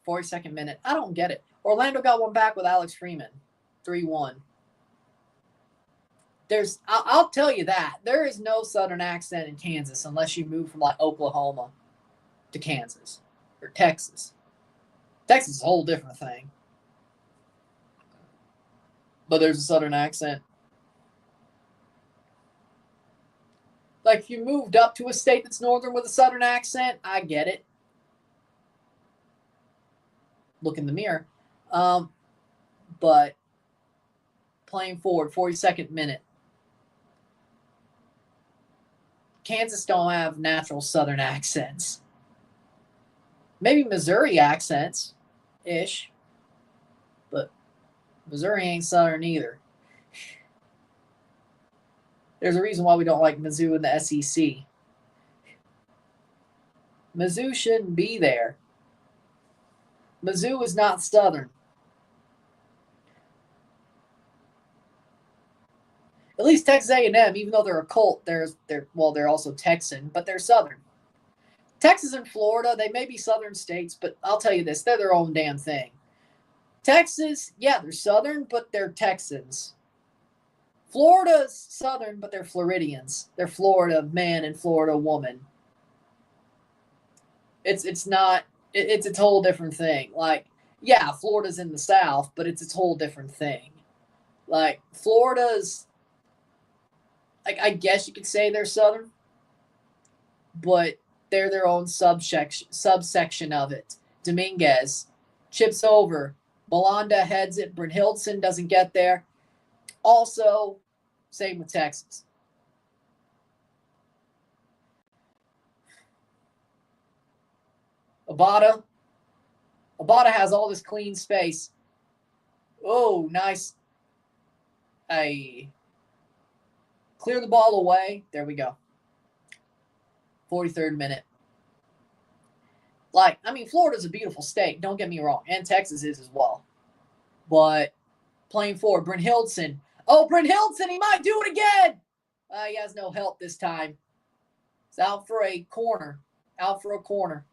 42nd minute. I don't get it. Orlando got one back with Alex Freeman. 3-1. I'll tell you that. There is no Southern accent in Kansas unless you move from like Oklahoma to Kansas or Texas. Texas is a whole different thing. But there's a Southern accent. Like if you moved up to a state that's northern with a Southern accent, I get it. Look in the mirror. But playing forward, 42nd minute. Kansas don't have natural Southern accents. Maybe Missouri accents-ish. But Missouri ain't Southern either. There's a reason why we don't like Mizzou in the SEC. Mizzou shouldn't be there. Mizzou is not Southern. At least Texas A&M, even though they're a cult, they're also Texan, but they're Southern. Texas and Florida, they may be Southern states, but I'll tell you this, they're their own damn thing. Texas, yeah, they're Southern, but they're Texans. Florida's Southern, but they're Floridians. They're Florida man and Florida woman. It's a whole different thing. Like, yeah, Florida's in the South, but it's a whole different thing. Like, Florida's, like, I guess you could say they're Southern, but they're their own subsection of it. Dominguez chips over. Belanda heads it. Brynhildsen doesn't get there. Also, same with Texas. Abada has all this clean space. Oh, nice. Clear the ball away. There we go. 43rd minute. Like, I mean, Florida's a beautiful state. Don't get me wrong. And Texas is as well. But playing forward, Brynhildsen. Oh, Brynhildsen, he might do it again. He has no help this time. It's out for a corner. Out for a corner.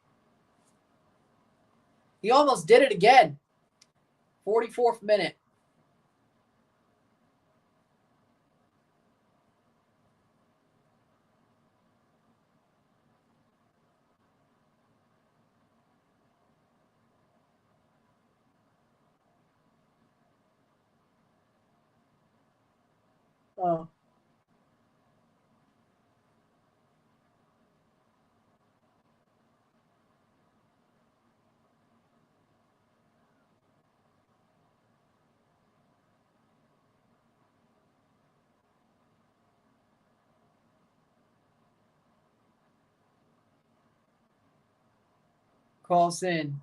He almost did it again. 44th minute. Oh. Cross in.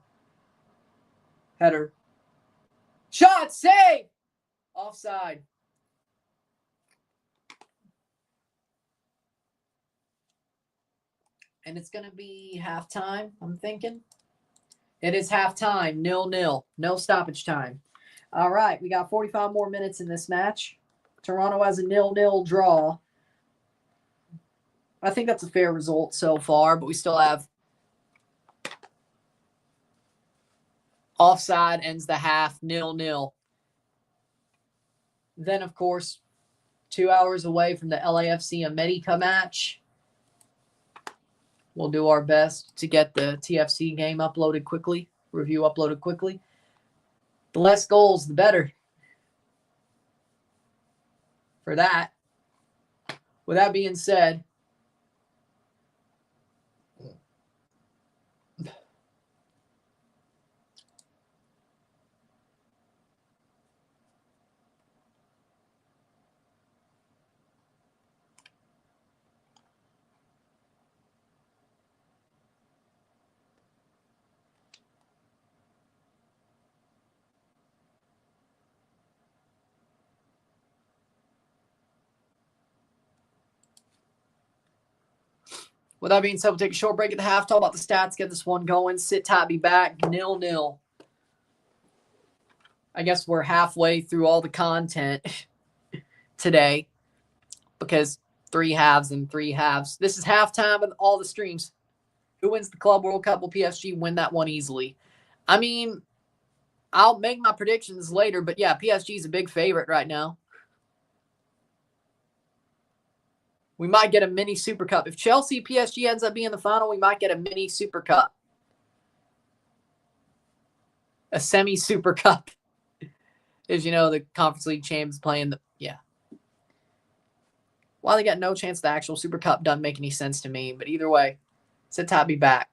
Header. Shot, save! Offside. And it's going to be halftime, I'm thinking. It is halftime, 0-0. No stoppage time. All right, we got 45 more minutes in this match. Toronto has a 0-0 draw. I think that's a fair result so far, but we still have offside ends the half, 0-0. Then, of course, 2 hours away from the LAFC America match. We'll do our best to get the TFC game uploaded quickly, review uploaded quickly. The less goals, the better. For that. With that being said, with that being said, we'll take a short break at the half, talk about the stats, get this one going. Sit tight, be back, 0-0. I guess we're halfway through all the content today because 3 halves and 3 halves. This is halftime of all the streams. Who wins the Club World Cup? Will PSG win that one easily? I mean, I'll make my predictions later, but yeah, PSG is a big favorite right now. We might get a mini Super Cup. If Chelsea PSG ends up being the final, we might get a mini Super Cup. A semi Super Cup. As you know, the Conference League champs playing the, yeah. While they got no chance the actual Super Cup doesn't make any sense to me, but either way, sit tight, be back.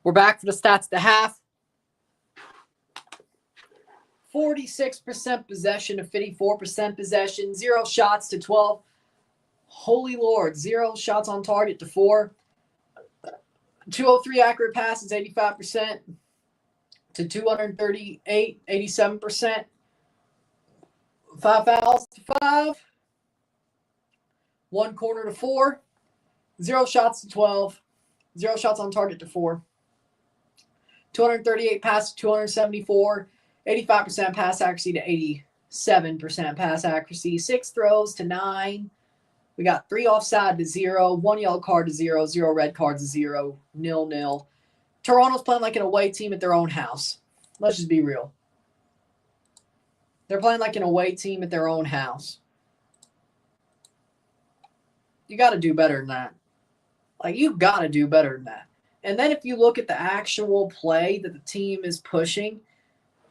We're back for the stats at the half. 46% possession to 54% possession. 0 shots to 12. Holy Lord. 0 shots on target to 4. 203 accurate passes, 85% to 238, 87%. 5 fouls to 5. 1 corner to 4. 0 shots to 12. 0 shots on target to 4. 238 passes to 274. 85% pass accuracy to 87% pass accuracy. 6 throws to 9. We got 3 offside to 0. 1 yellow card to 0. 0 red cards to 0. 0-0. Toronto's playing like an away team at their own house. Let's just be real. They're playing like an away team at their own house. You got to do better than that. Like, you got to do better than that. And then if you look at the actual play that the team is pushing,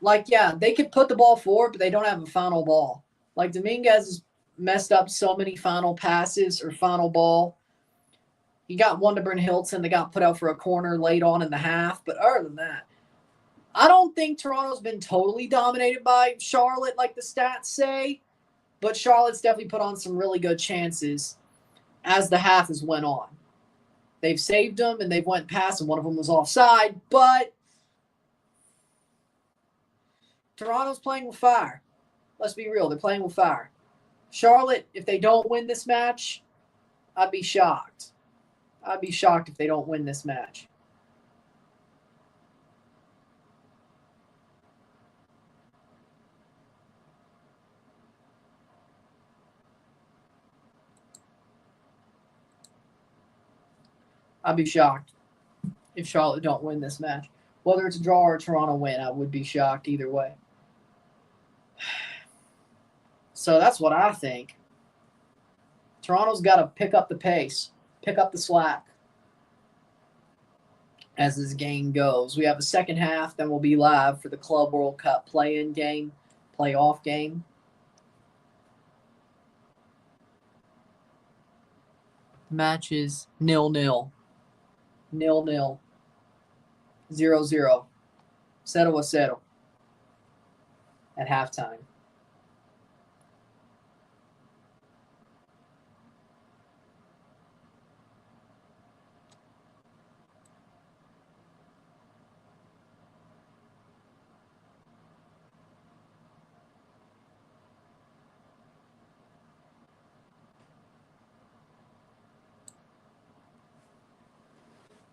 like, yeah, they could put the ball forward, but they don't have a final ball. Like, Dominguez has messed up so many final passes or final ball. He got one to Bryn Hilton that got put out for a corner late on in the half. But other than that, I don't think Toronto's been totally dominated by Charlotte like the stats say. But Charlotte's definitely put on some really good chances as the half has went on. They've saved them and they've went past, and one of them was offside. But Toronto's playing with fire. Let's be real. They're playing with fire. Charlotte, if they don't win this match, I'd be shocked. I'd be shocked if they don't win this match. I'd be shocked if Charlotte don't win this match. Whether it's a draw or a Toronto win, I would be shocked either way. So that's what I think. Toronto's got to pick up the pace, pick up the slack as this game goes. We have a second half, then we'll be live for the Club World Cup play-in game, playoff game. Match is 0-0. 0-0. 0-0. 0-0 at halftime.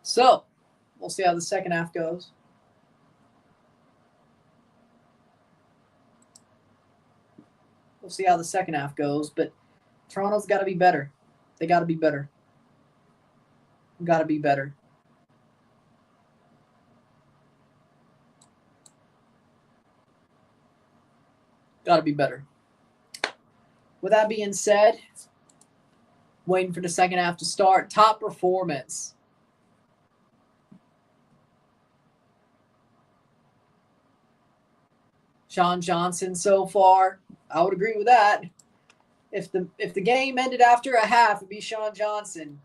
So, we'll see how the second half goes. We'll see how the second half goes, but Toronto's got to be better. They got to be better. Got to be better. Got to be better. With that being said, waiting for the second half to start. Top performance. Sean Johnson so far. I would agree with that. If the game ended after a half, it'd be Sean Johnson.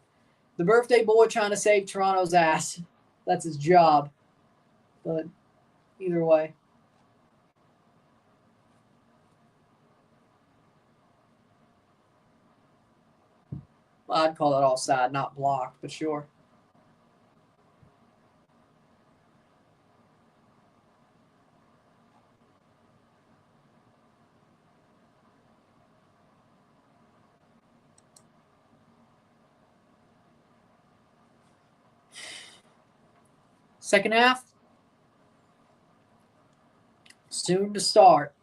The birthday boy trying to save Toronto's ass. That's his job. But either way. Well, I'd call it offside, not blocked, but sure. Second half, soon to start.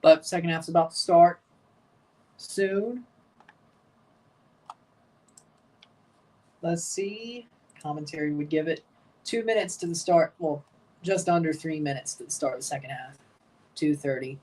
But second half's about to start soon. Let's see. Commentary would give it 2 minutes to the start. Well, just under 3 minutes to the start of the second half. 2:30.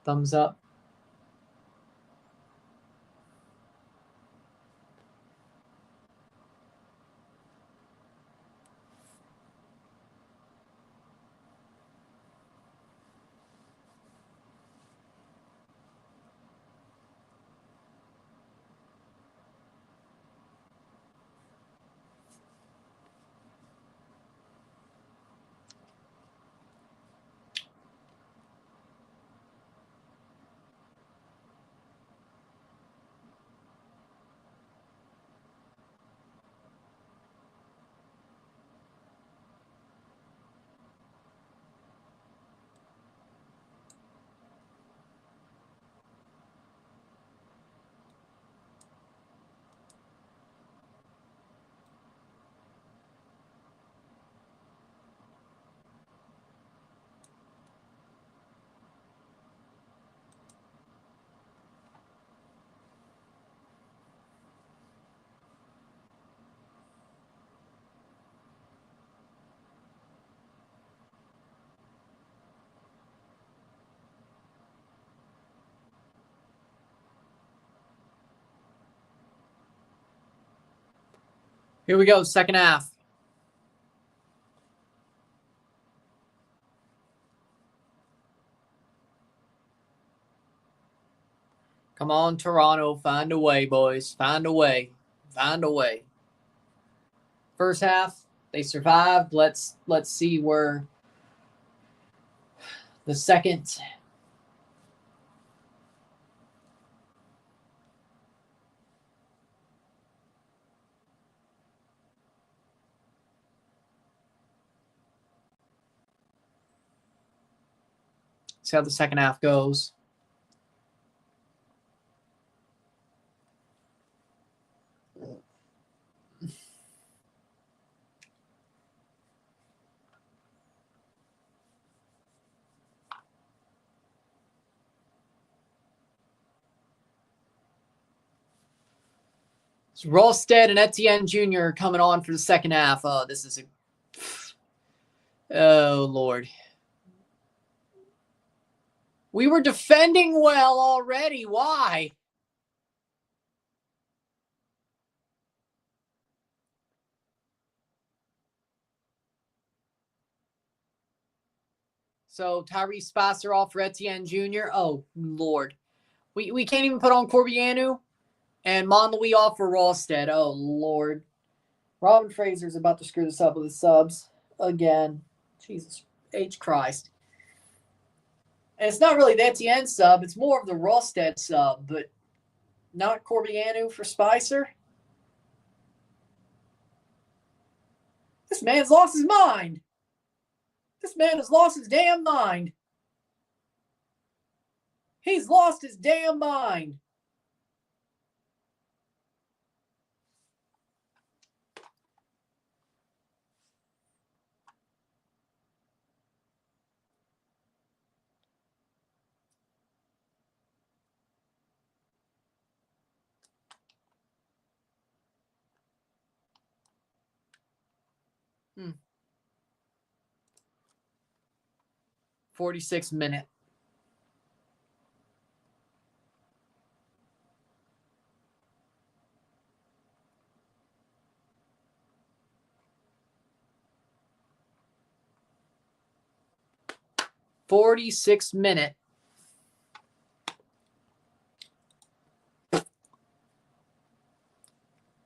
Thumbs up. Here we go, second half. Come on, Toronto. Find a way, boys. Find a way. Find a way. First half, they survived. Let's see where the second. See how the second half goes. It's Rolstead and Etienne Jr. coming on for the second half. Oh, this is a... Oh, Lord. We were defending well already. Why? So Tyrese Spicer off for Etienne Jr. Oh, Lord. We can't even put on Corbianu. And Monlouis off for Rolstead. Oh, Lord. Robin Fraser's about to screw this up with his subs again. Jesus H. Christ. And it's not really the Etienne sub. It's more of the Rolstead sub, but not Corbianu for Spicer. This man's lost his mind. This man has lost his damn mind. He's lost his damn mind. — 46 minute.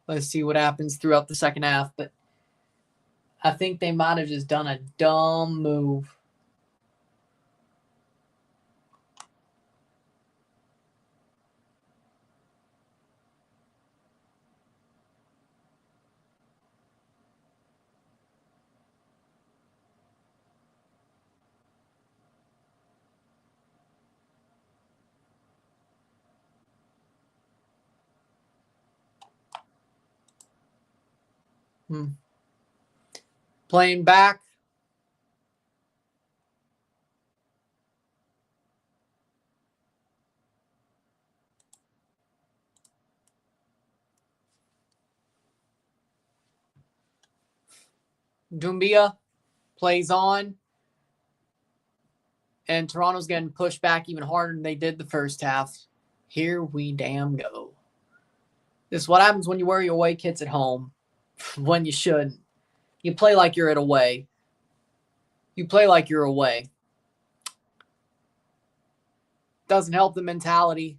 Let's see what happens throughout the second half. But I think they might have just done a dumb move. Playing back. Doumbia plays on. And Toronto's getting pushed back even harder than they did the first half. Here we damn go. This is what happens when you wear your away kits at home. When you shouldn't. You play like you're at away. You play like you're away. Doesn't help the mentality.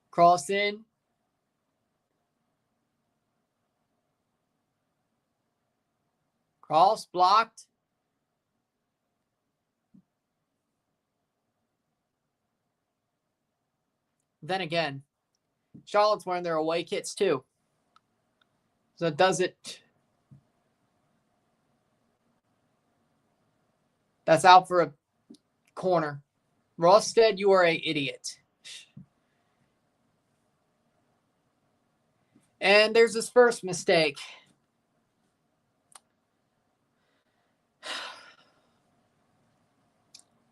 Cross in. Cross blocked. Then again, Charlotte's wearing their away kits too. So does it. That's out for a corner. Rosted, you are an idiot. And there's his first mistake.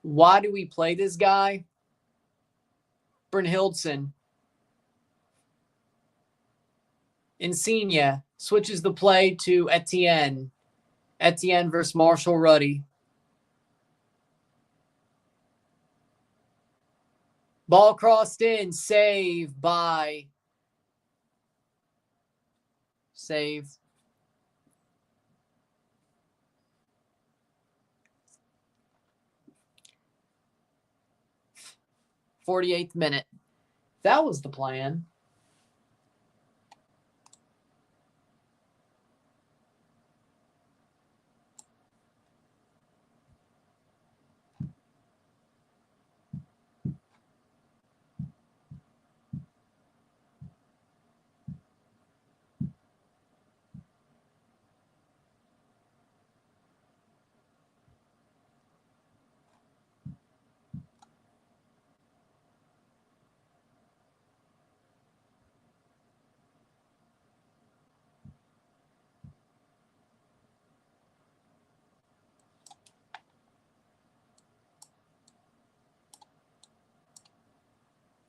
Why do we play this guy? Brynhildsen. Insigne switches the play to Etienne. Etienne versus Marshall Ruddy. Ball crossed in. Save. 48th minute. That was the plan.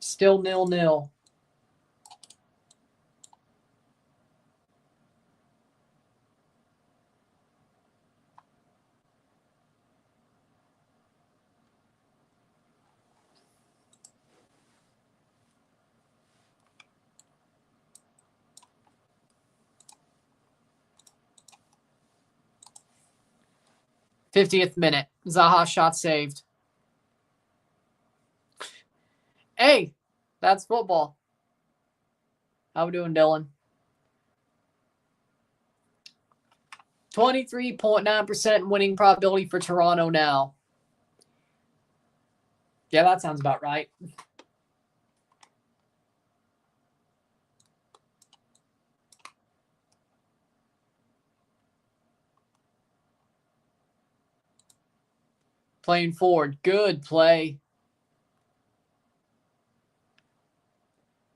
Still 0-0. '50th minute. Zaha shot saved. Hey, that's football. How we doing, Dylan? 23.9% winning probability for Toronto now. Yeah, that sounds about right. Playing forward. Good play.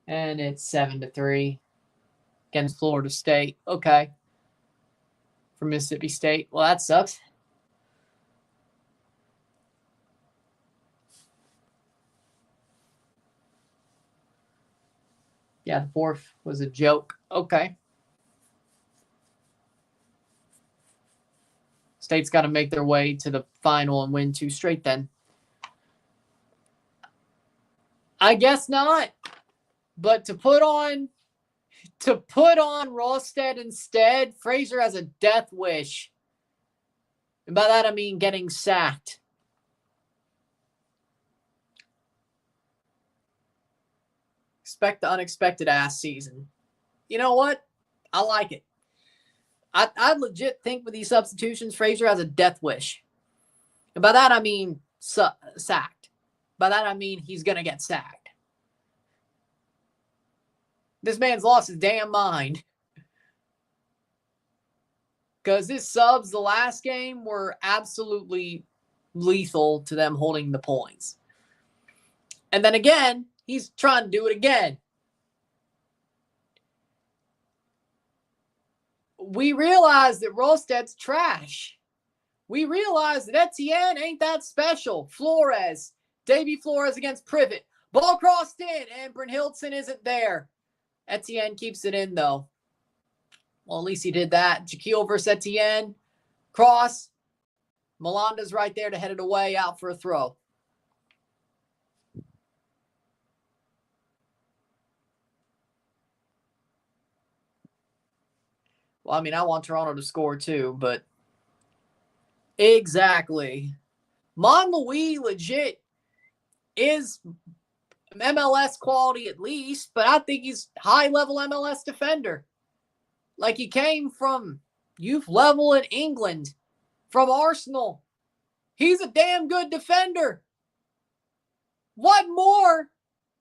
And it's 7-3 against Florida State. Okay. For Mississippi State. Well, that sucks. Yeah, the fourth was a joke. Okay. State's got to make their way to the final and win 2 straight then. I guess not. But to put on Rosted instead, Fraser has a death wish. And by that I mean getting sacked. Expect the unexpected ass season. You know what? I like it. I legit think with these substitutions, Frazier has a death wish. And by that, I mean sacked. By that, I mean he's going to get sacked. This man's lost his damn mind. Because his subs the last game were absolutely lethal to them holding the points. And then again, he's trying to do it again. We realize that Rosted's trash. We realize that Etienne ain't that special. Flores, Davy Flores against Privet. Ball crossed in, and Brynhildsen isn't there. Etienne keeps it in, though. Well, at least he did that. Jaquil versus Etienne. Cross. Melanda's right there to head it away, out for a throw. Well, I mean, I want Toronto to score too, but exactly. Monlouis legit is MLS quality at least, but I think he's high-level MLS defender. Like he came from youth level in England, from Arsenal. He's a damn good defender. What more?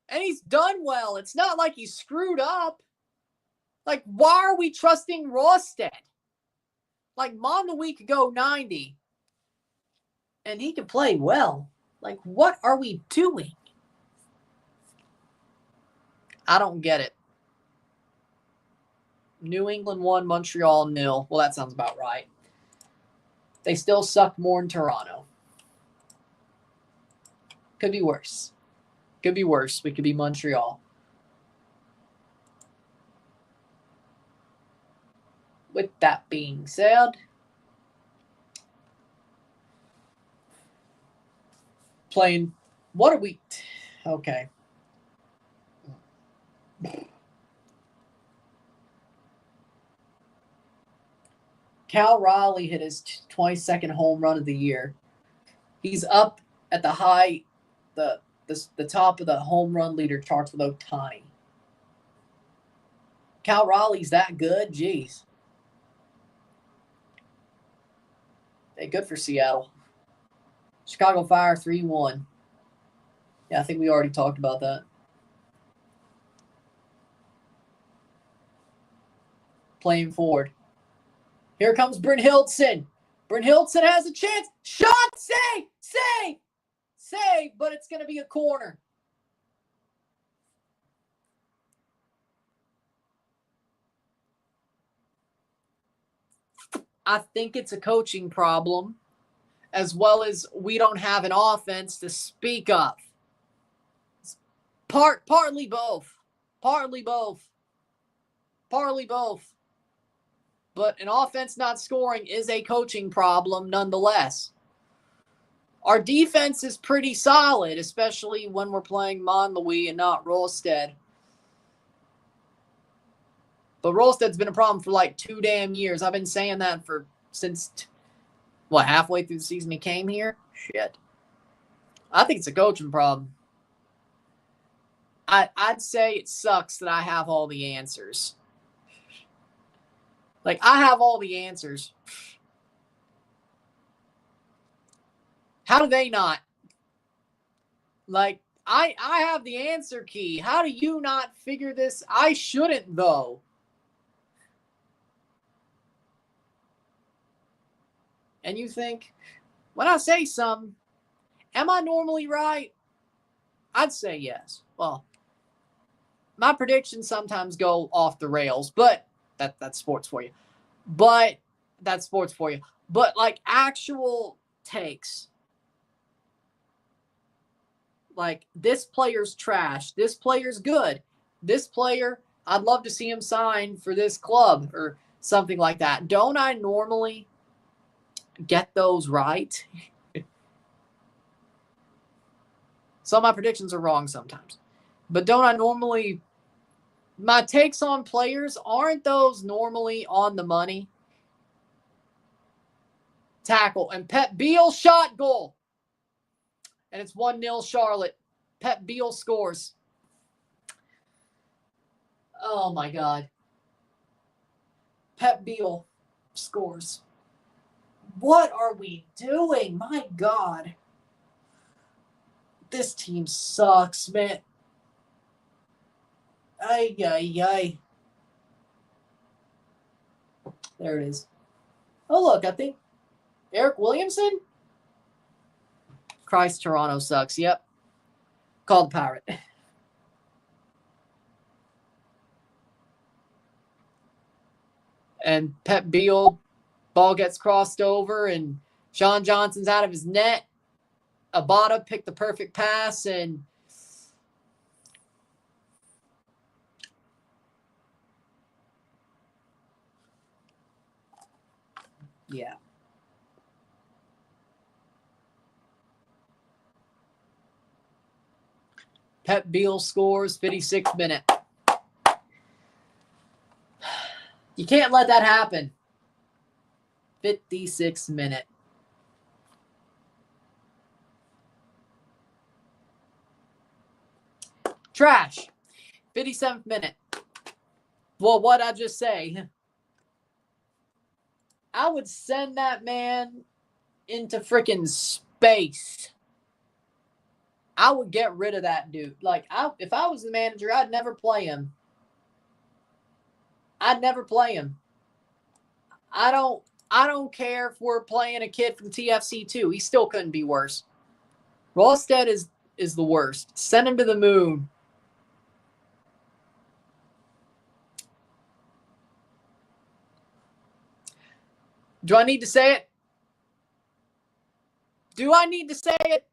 And he's done well. It's not like he's screwed up. Like, why are we trusting Rosted? Like, Monlouis could go 90. And he can play well. Like, what are we doing? I don't get it. New England 1, Montreal 0. Well, that sounds about right. They still suck more in Toronto. Could be worse. Could be worse. We could be Montreal. With that being said, playing, what are we? Okay. Cal Raleigh hit his 22nd home run of the year. He's up at the high, the top of the home run leader charts with Ohtani. Cal Raleigh's that good? Jeez. Hey, good for Seattle. Chicago Fire 3-1. Yeah, I think we already talked about that. Playing forward. Here comes Brynhildsen. Brynhildsen has a chance. Shot! Save! Save! Save! But it's going to be a corner. I think it's a coaching problem, as well as we don't have an offense to speak of. Partly both. Partly both. Partly both. But an offense not scoring is a coaching problem nonetheless. Our defense is pretty solid, especially when we're playing Monlouis and not Rolstead. But Rolstead's been a problem for like 2 damn years. I've been saying that since halfway through the season he came here? Shit. I think it's a coaching problem. I'd say it sucks that I have all the answers. Like, I have all the answers. How do they not? Like, I have the answer key. How do you not figure this? I shouldn't, though. And you think, when I say something, am I normally right? I'd say yes. Well, my predictions sometimes go off the rails, but that's sports for you. But that's sports for you. But like actual takes. Like, this player's trash. This player's good. This player, I'd love to see him sign for this club or something like that. Don't I normally get those right? Some of my predictions are wrong sometimes. But don't I normally... My takes on players, aren't those normally on the money? Tackle. And Pep Beal shot goal. And it's 1-0 Charlotte. Pep Beal scores. Oh, my God. Pep Beal scores. What are we doing? My God. This team sucks, man. Ay, ay, ay. There it is. Oh, look, I think Eric Williamson? Christ, Toronto sucks. Yep. Called the Pirate. And Pep Beal, ball gets crossed over, and Sean Johnson's out of his net. Abada picked the perfect pass, and yeah. Pep Beal scores, 56th minute. You can't let that happen. 56th minute. Trash. 57th minute. Well, what'd I just say? I would send that man into freaking space. I would get rid of that dude. Like, if I was the manager, I'd never play him. I'd never play him. I don't care if we're playing a kid from TFC2. He still couldn't be worse. Rostad is the worst. Send him to the moon. Do I need to say it? Do I need to say it?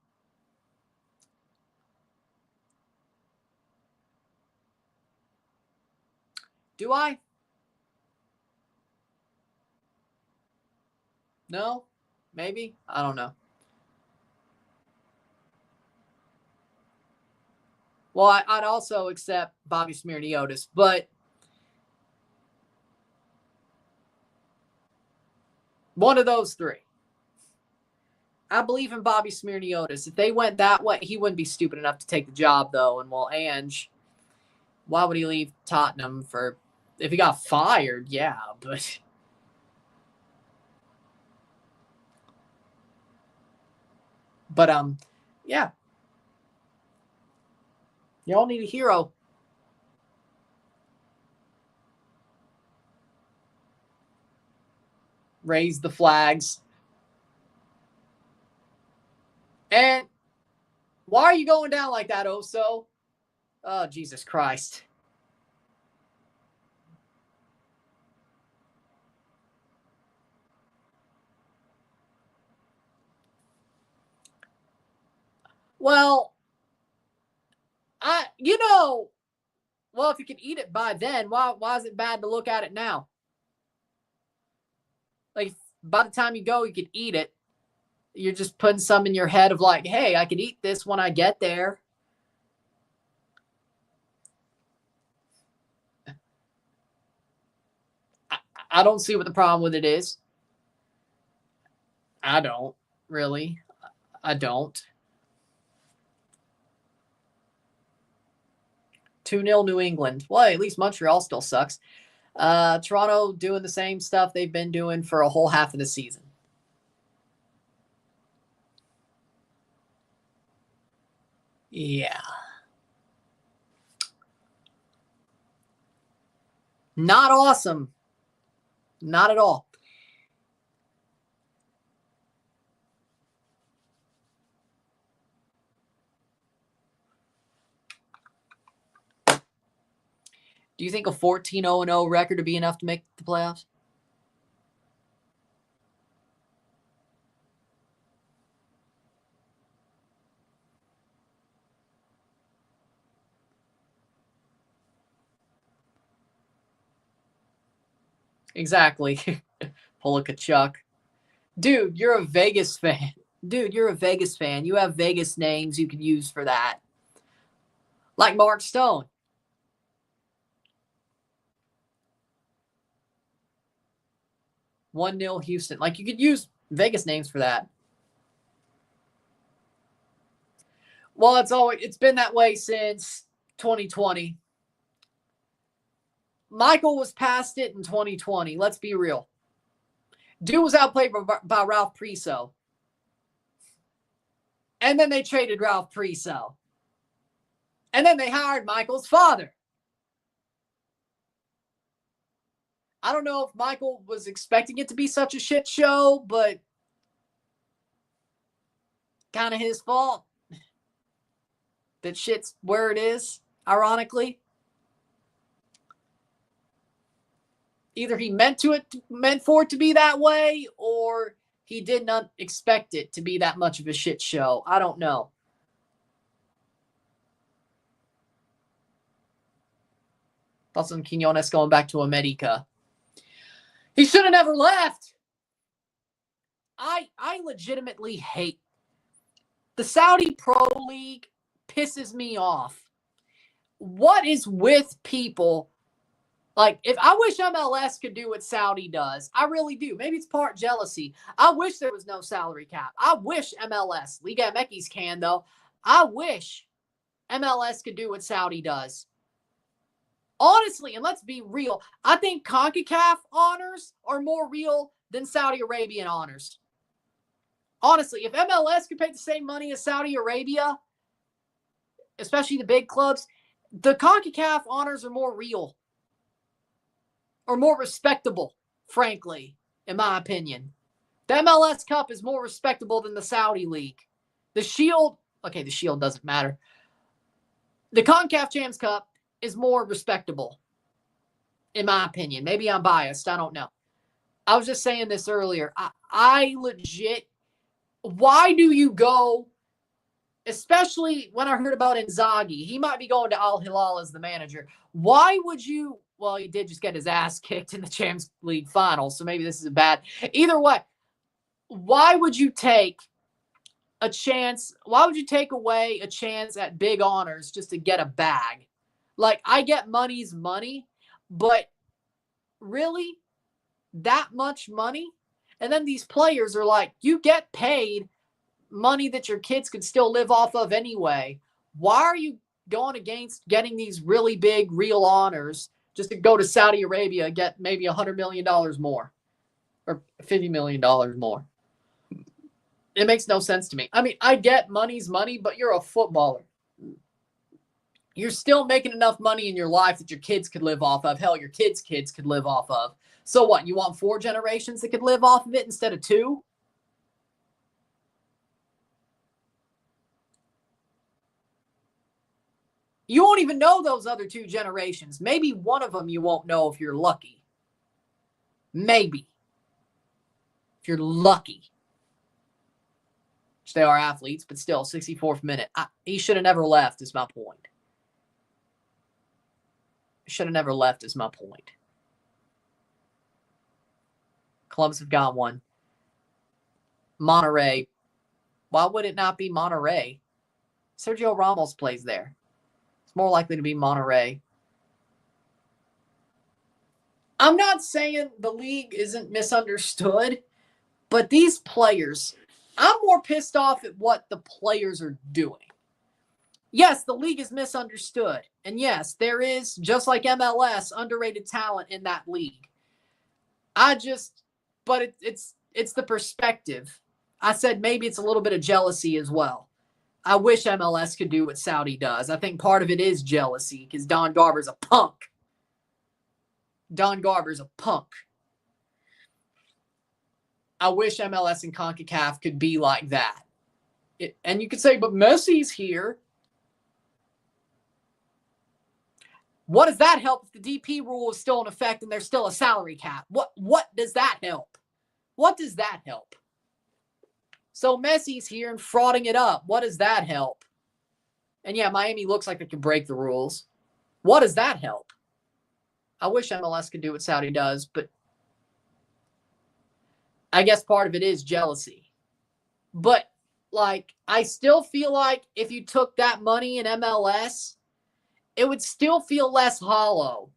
Do I? No? Maybe? I don't know. Well, I'd also accept Bobby Smirniotis, but one of those three. I believe in Bobby Smirniotis. If they went that way, he wouldn't be stupid enough to take the job, though. And, well, Ange, why would he leave Tottenham for... If he got fired, yeah, but... But, yeah. Y'all need a hero. Raise the flags. And why are you going down like that, Oso? Oh, Jesus Christ. Well, well, if you can eat it by then, why is it bad to look at it now? Like, by the time you go, you can eat it. You're just putting some in your head of like, hey, I can eat this when I get there. I don't see what the problem with it is. I don't, really. I don't. 2-0 New England. Well, at least Montreal still sucks. Toronto doing the same stuff they've been doing for a whole half of the season. Yeah. Not awesome. Not at all. Do you think a 14-0-0 record would be enough to make the playoffs? Exactly. Chuck. Dude, you're a Vegas fan. Dude, you're a Vegas fan. You have Vegas names you can use for that. Like Mark Stone. One 0 Houston. Like, you could use Vegas names for that. Well, it's been that way since 2020. Michael was past it in 2020. Let's be real. Dude was outplayed by Ralph Priso. And then they traded Ralph Priso. And then they hired Michael's father. I don't know if Michael was expecting it to be such a shit show, but kind of his fault that shit's where it is, ironically. Either he meant for it to be that way, or he did not expect it to be that much of a shit show. I don't know. Thoughts on Quinones going back to America? He should have never left. I legitimately hate the Saudi Pro League. Pisses me off. What is with people? Like, if I wish MLS could do what Saudi does, I really do. Maybe it's part jealousy. I wish there was no salary cap. I wish MLS, Liga MX can though. I wish MLS could do what Saudi does. Honestly, and let's be real, I think CONCACAF honors are more real than Saudi Arabian honors. Honestly, if MLS could pay the same money as Saudi Arabia, especially the big clubs, the CONCACAF honors are more real. Or more respectable, frankly, in my opinion. The MLS Cup is more respectable than the Saudi League. The Shield, okay, the Shield doesn't matter. The CONCACAF Champions Cup is more respectable, in my opinion. Maybe I'm biased. I don't know. I was just saying this earlier. I legit, why do you go, especially when I heard about Inzaghi, he might be going to Al Hilal as the manager. Why would you, well, he did just get his ass kicked in the Champions League final, so maybe this is a bad. Either way, why would you take a chance? Why would you take away a chance at big honors just to get a bag? Like, I get money's money, but really? That much money? And then these players are like, you get paid money that your kids could still live off of anyway. Why are you going against getting these really big real honors just to go to Saudi Arabia and get maybe $100 million more or $50 million more? It makes no sense to me. I mean, I get money's money, but you're a footballer. You're still making enough money in your life that your kids could live off of. Hell, your kids' kids could live off of. So what? You want 4 generations that could live off of it instead of 2? You won't even know those other 2 generations. Maybe one of them you won't know if you're lucky. Maybe. If you're lucky. Which they are athletes, but still, 64th minute. He should have never left is my point. Should have never left is my point. Clubs have got one. Monterrey. Why would it not be Monterrey? Sergio Ramos plays there. It's more likely to be Monterrey. I'm not saying the league isn't misunderstood, but these players, I'm more pissed off at what the players are doing. Yes, the league is misunderstood. And yes, there is, just like MLS, underrated talent in that league. But it's the perspective. I said maybe it's a little bit of jealousy as well. I wish MLS could do what Saudi does. I think part of it is jealousy because Don Garber's a punk. Don Garber's a punk. I wish MLS and CONCACAF could be like that. And you could say, but Messi's here. What does that help if the DP rule is still in effect and there's still a salary cap? What does that help? What does that help? So Messi's here and frauding it up. What does that help? And yeah, Miami looks like they can break the rules. What does that help? I wish MLS could do what Saudi does, but I guess part of it is jealousy. But, like, I still feel like if you took that money in MLS, it would still feel less hollow.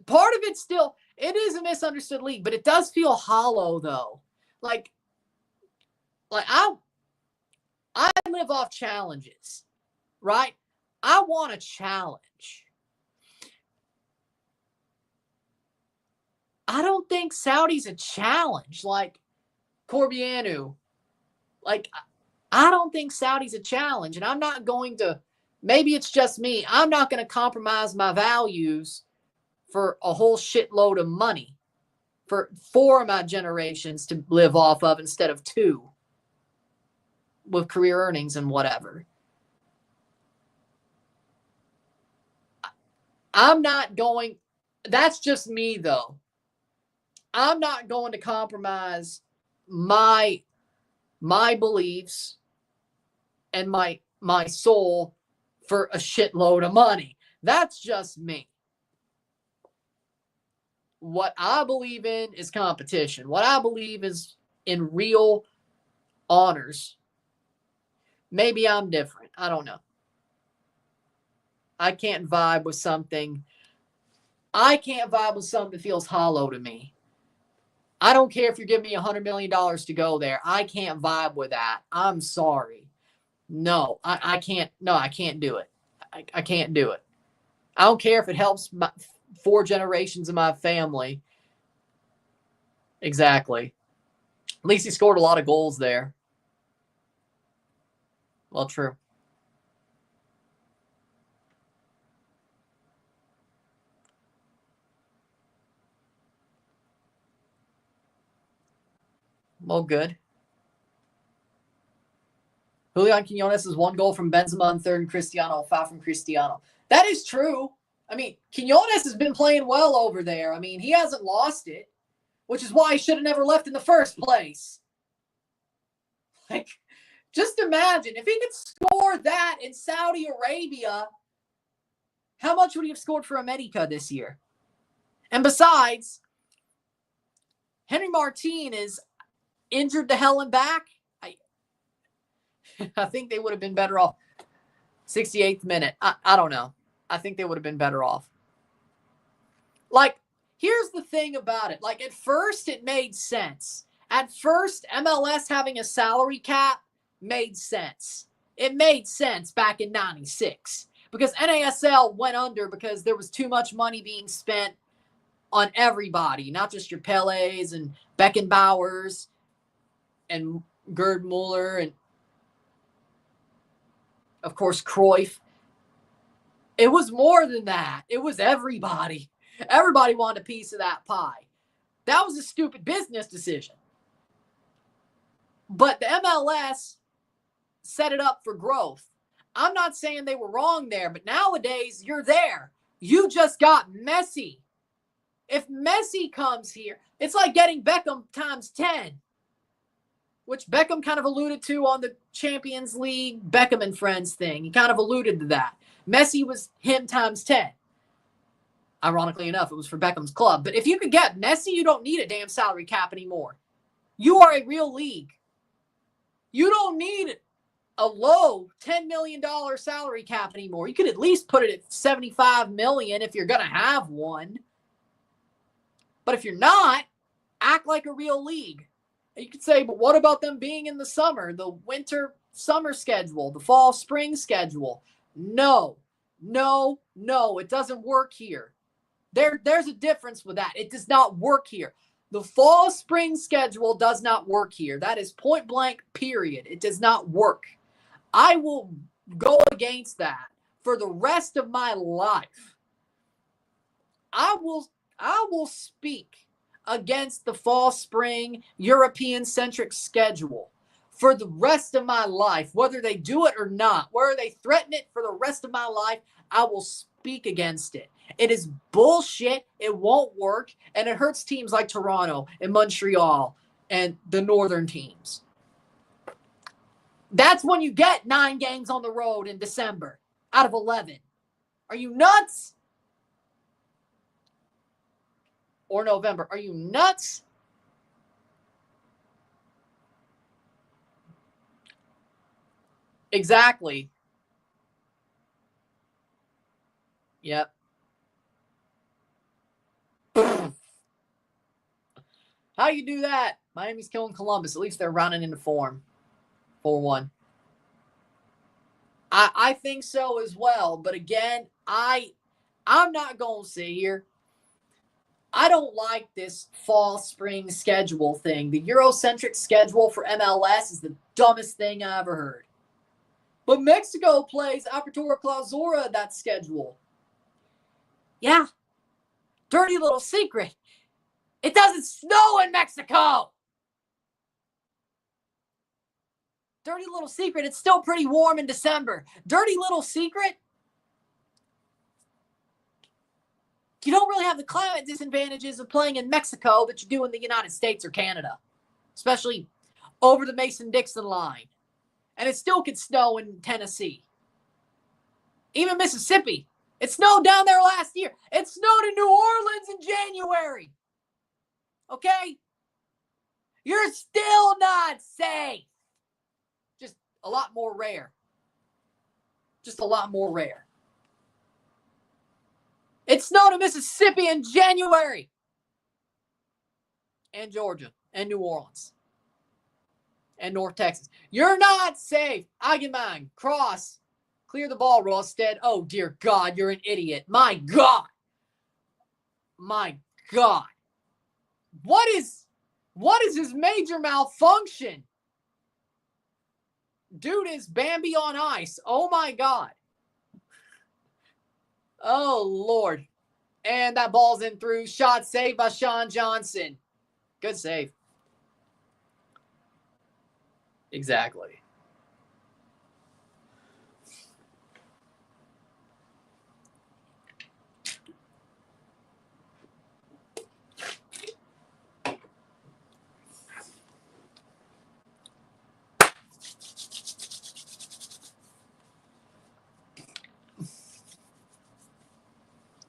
Part of it still, it is a misunderstood league, but it does feel hollow, though. Like I live off challenges, right? I want a challenge. I don't think Saudi's a challenge. Like Corbianu. Like, I don't think Saudi's a challenge. And I'm not going to, maybe it's just me, I'm not going to compromise my values for a whole shitload of money for 4 of my generations to live off of instead of 2 with career earnings and whatever. I'm not going, that's just me though. I'm not going to compromise my beliefs and my soul for a shitload of money. That's just me. What I believe in is competition. What I believe is in real honors. Maybe I'm different. I don't know. I can't vibe with something. I can't vibe with something that feels hollow to me. I don't care if you're giving me $100 million to go there. I can't vibe with that. I'm sorry. No, I can't. No, I can't do it. I can't do it. I don't care if it helps 4 generations of my family. Exactly. At least he scored a lot of goals there. Well, true. Well, good. Julian Quinones is 1 goal from Benzema on 3rd and Cristiano, 5 from Cristiano. That is true. I mean, Quinones has been playing well over there. I mean, he hasn't lost it, which is why he should have never left in the first place. Like, just imagine if he could score that in Saudi Arabia, how much would he have scored for America this year? And besides, Henry Martin is injured to hell and back. I think they would have been better off. 68th minute. I don't know. I think they would have been better off. Like, here's the thing about it. Like, at first, it made sense. At first, MLS having a salary cap made sense. It made sense back in 96 because NASL went under because there was too much money being spent on everybody, not just your Pelés and Beckenbauers and Gerd Muller and, of course, Cruyff. It was more than that. It was everybody. Everybody wanted a piece of that pie. That was a stupid business decision. But the MLS set it up for growth. I'm not saying they were wrong there, but nowadays you're there. You just got Messi. If Messi comes here, it's like getting Beckham times 10, which Beckham kind of alluded to on the Champions League Beckham and Friends thing. He kind of alluded to that. Messi was him times 10. Ironically enough, it was for Beckham's club. But if you could get Messi, you don't need a damn salary cap anymore. You are a real league. You don't need a low $10 million salary cap anymore. You could at least put it at $75 million if you're going to have one. But if you're not, act like a real league. You could say, but what about them being in the summer, the winter summer schedule, the fall spring schedule? No, it doesn't work here. There's a difference with that. It does not work here. The fall spring schedule does not work here. That is point blank, period. It does not work. I will go against that for the rest of my life. I will speak against the fall spring European centric schedule for the rest of my life, whether they do it or not, whether they threaten it for the rest of my life, I will speak against it. It is bullshit. It won't work. And it hurts teams like Toronto and Montreal and the northern teams. That's when you get 9 games on the road in December out of 11. Are you nuts? Or November. Are you nuts? Exactly. Yep. How you do that? Miami's killing Columbus. At least they're running into form. 4-1. I think so as well. But again, I'm not going to sit here I don't like this fall-spring schedule thing. The Eurocentric schedule for MLS is the dumbest thing I ever heard. But Mexico plays Apertura Clausura that schedule. Yeah. Dirty little secret. It doesn't snow in Mexico. Dirty little secret. It's still pretty warm in December. Dirty little secret. You don't really have the climate disadvantages of playing in Mexico that you do in the United States or Canada, especially over the Mason-Dixon line. And it still could snow in Tennessee. Even Mississippi. It snowed down there last year. It snowed in New Orleans in January. Okay? You're still not safe. Just a lot more rare. Just a lot more rare. It snowed in Mississippi in January. And Georgia. And New Orleans. And North Texas. You're not safe. Aguiman, cross. Clear the ball, Rosted. Oh, dear God, you're an idiot. My God. My God. What is his major malfunction? Dude is Bambi on ice. Oh, my God. Oh, Lord. And that ball's in through. Shot saved by Sean Johnson. Good save. Exactly.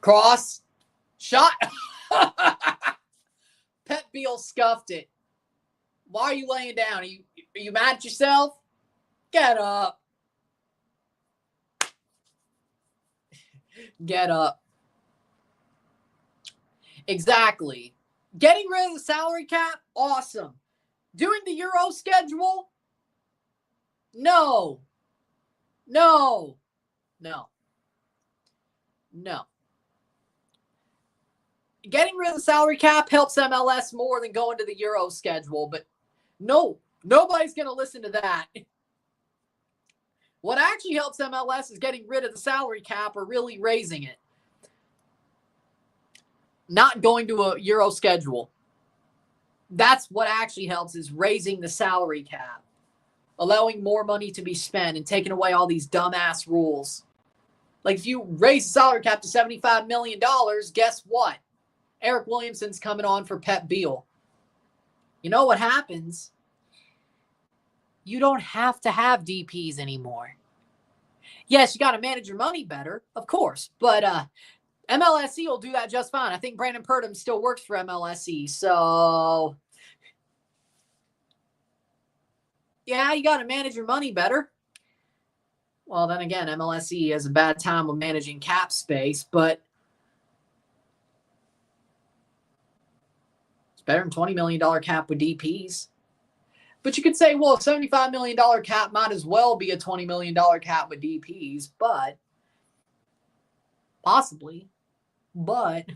Cross. Shot. Pep Beal scuffed it. Why are you laying down? Are you mad at yourself? Get up. Get up. Exactly. Getting rid of the salary cap, awesome. Doing the Euro schedule, no. No. No. No. Getting rid of the salary cap helps MLS more than going to the Euro schedule, but no, nobody's going to listen to that. What actually helps MLS is getting rid of the salary cap or really raising it. Not going to a Euro schedule. That's what actually helps, is raising the salary cap. Allowing more money to be spent and taking away all these dumbass rules. Like if you raise the salary cap to $75 million, guess what? Eric Williamson's coming on for Pep Beal. You know what happens? You don't have to have DPs anymore. Yes, you got to manage your money better, of course. But MLSE will do that just fine. I think Brandon Purdom still works for MLSE. So, yeah, you got to manage your money better. Well, then again, MLSE has a bad time with managing cap space, but it's better than $20 million cap with DPs. But you could say, well, a $75 million cap might as well be a $20 million cap with DPs, but possibly, but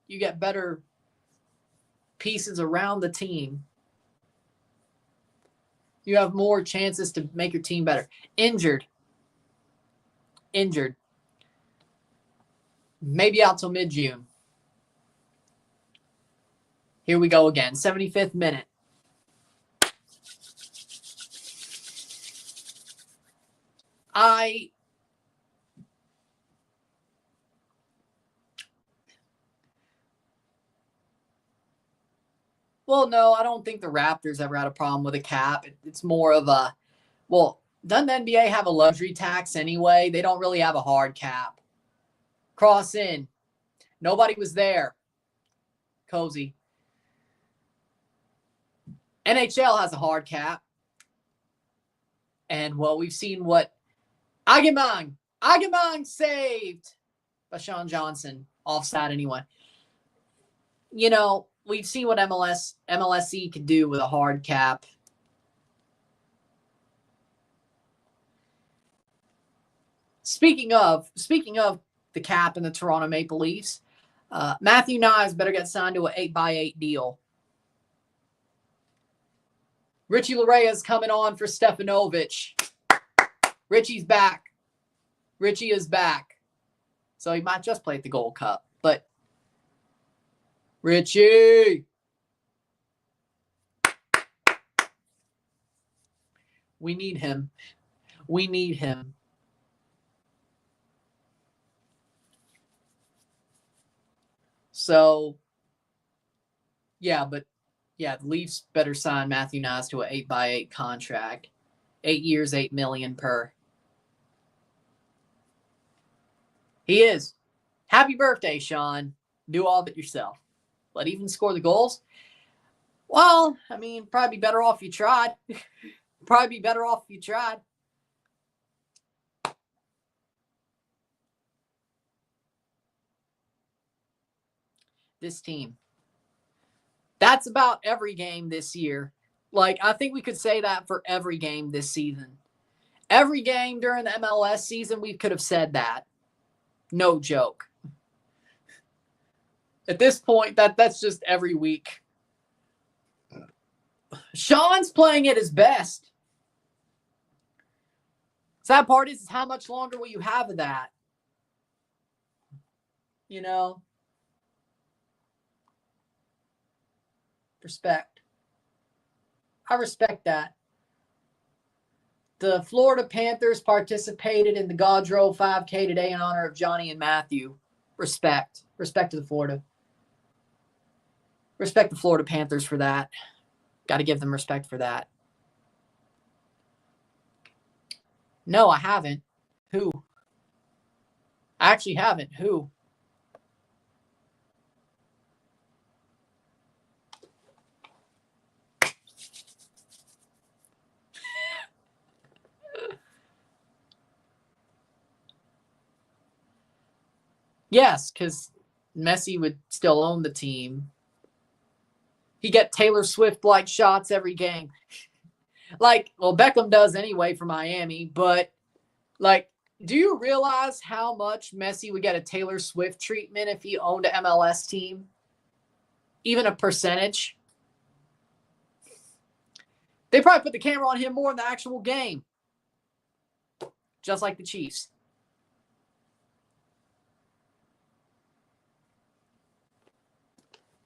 you get better pieces around the team. You have more chances to make your team better. Injured. Maybe out till mid-June. Here we go again. 75th minute. Well, no, I don't think the Raptors ever had a problem with a cap. It's more of a, well, doesn't the NBA have a luxury tax anyway? They don't really have a hard cap. Cross in. Nobody was there. Cozy. NHL has a hard cap. And, well, we've seen what Aguiman saved by Sean Johnson. Offside anyway. You know, we've seen what MLSE could do with a hard cap. Speaking of the cap in the Toronto Maple Leafs. Matthew Knies better get signed to an 8x8 deal. Richie Laryea is coming on for Stefanovic. Richie's back. Richie is back. So he might just play at the Gold Cup. But Richie! We need him. We need him. So, the Leafs better sign Matthew Knies to an 8x8 contract. 8 years, $8 million per. He is. Happy birthday, Sean. Do all of it yourself. But even score the goals? Well, I mean, probably be better off if you tried. Probably be better off if you tried. This team. That's about every game this year. Like, I think we could say that for every game this season. Every game during the MLS season, we could have said that. No joke. At this point, that's just every week. Sean's playing at his best. Sad part is how much longer will you have of that? You know? Respect. I respect that. The Florida Panthers participated in the Gaudreau 5K today in honor of Johnny and Matthew. Respect. Respect to the Florida. Respect the Florida Panthers for that. Got to give them respect for that. No, I haven't. Who? I actually haven't. Who? Yes, because Messi would still own the team. He get Taylor Swift-like shots every game. Beckham does anyway for Miami, but, do you realize how much Messi would get a Taylor Swift treatment if he owned an MLS team? Even a percentage? They probably put the camera on him more in the actual game. Just like the Chiefs.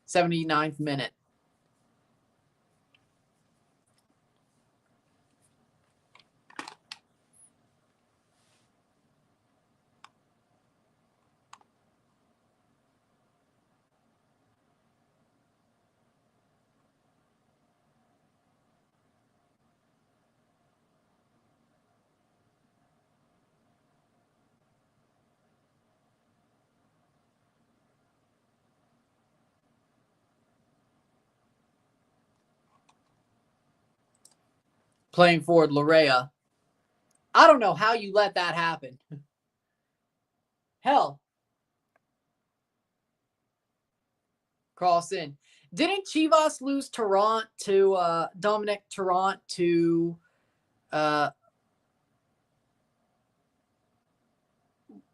79th minute. Playing forward, Laryea. I don't know how you let that happen. Hell. Cross in. Didn't Chivas lose Tarrant to Dominic Tarrant to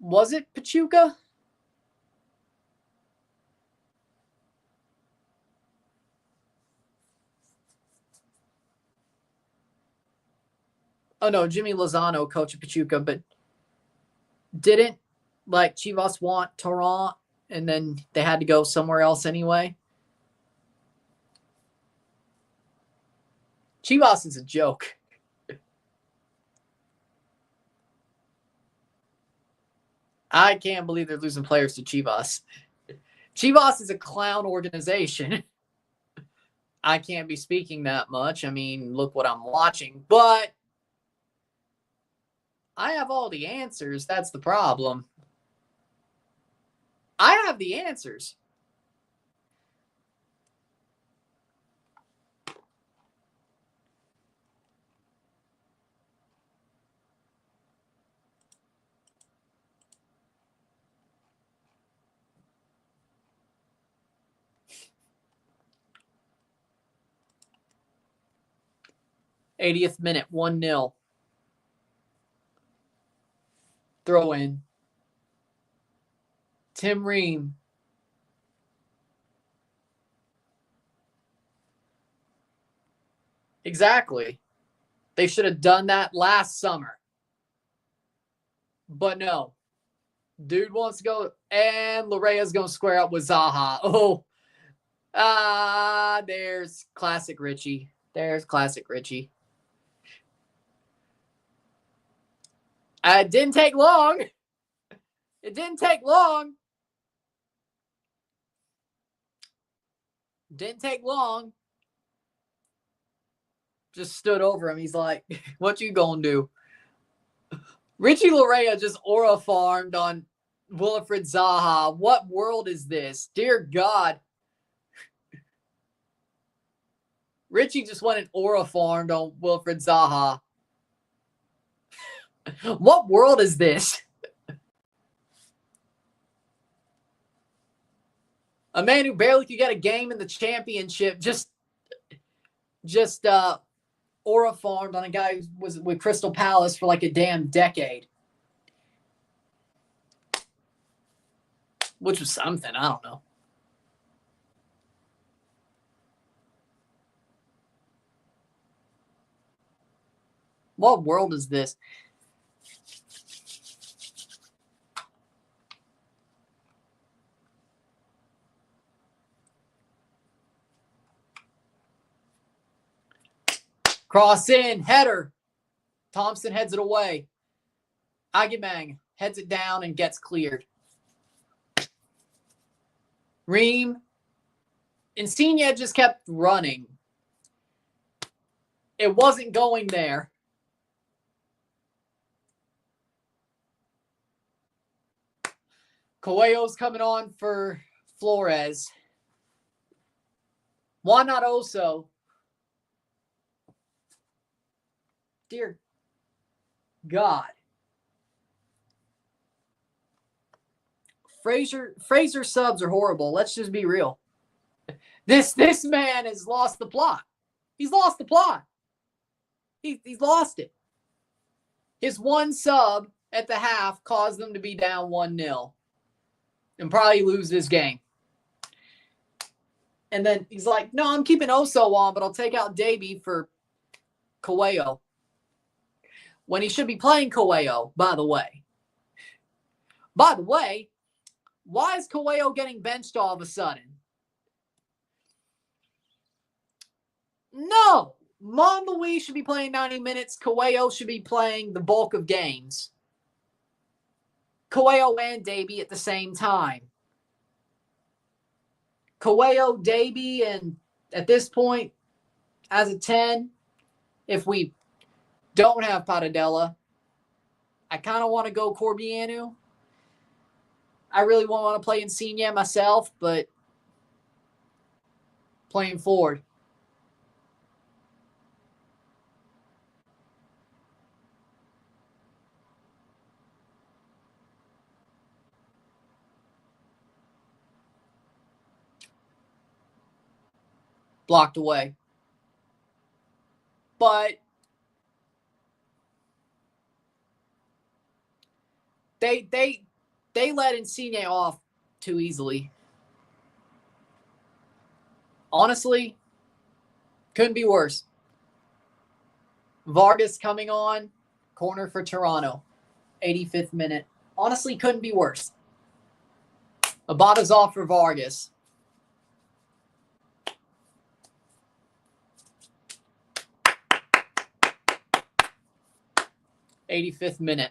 was it Pachuca? Oh no, Jimmy Lozano, coach of Pachuca, but didn't Chivas want Tarrant and then they had to go somewhere else anyway? Chivas is a joke. I can't believe they're losing players to Chivas. Chivas is a clown organization. I can't be speaking that much. I mean, look what I'm watching. But I have all the answers. That's the problem. I have the answers. '80th minute, 1-0. Throw in. Tim Ream. Exactly. They should have done that last summer. But no. Dude wants to go, and Larea's going to square up with Zaha. Oh, there's classic Richie. There's classic Richie. It didn't take long. It didn't take long. Didn't take long. Just stood over him. He's like, what you gonna do? Richie Larea just aura farmed on Wilfred Zaha. What world is this? Dear God. Richie just went and aura farmed on Wilfred Zaha. What world is this? A man who barely could get a game in the championship just aura farmed on a guy who was with Crystal Palace for like a damn decade. Which was something. I don't know. What world is this? Cross in, header. Thompson heads it away. Aguimang heads it down and gets cleared. Ream. Insigne just kept running. It wasn't going there. Coelho's coming on for Flores. Why not Oso? Dear God. Fraser subs are horrible. Let's just be real. This man has lost the plot. He's lost the plot. He's lost it. His one sub at the half caused them to be down 1-0 and probably lose this game. And then he's like, no, I'm keeping Oso on, but I'll take out Davey for Coelho. When he should be playing Coelho, by the way. By the way, why is Coelho getting benched all of a sudden? No. Monlouis should be playing 90 minutes. Coelho should be playing the bulk of games. Coelho and Davey at the same time. Coelho, Davey, and at this point, as a 10, if we don't have Paradella, I kind of want to go Corbianu. I really want to play Insigne myself, but playing forward. Blocked away. But they let Insigne off too easily. Honestly, couldn't be worse. Vargas coming on, corner for Toronto, 85th minute. Honestly, couldn't be worse. Abada's off for Vargas. '85th minute.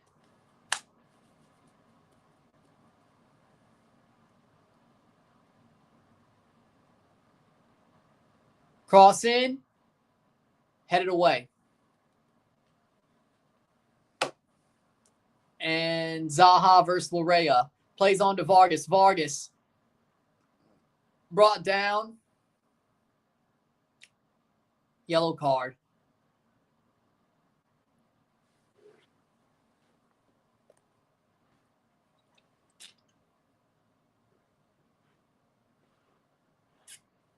Cross in, headed away. And Zaha versus Larea. Plays on to Vargas. Vargas brought down. Yellow card.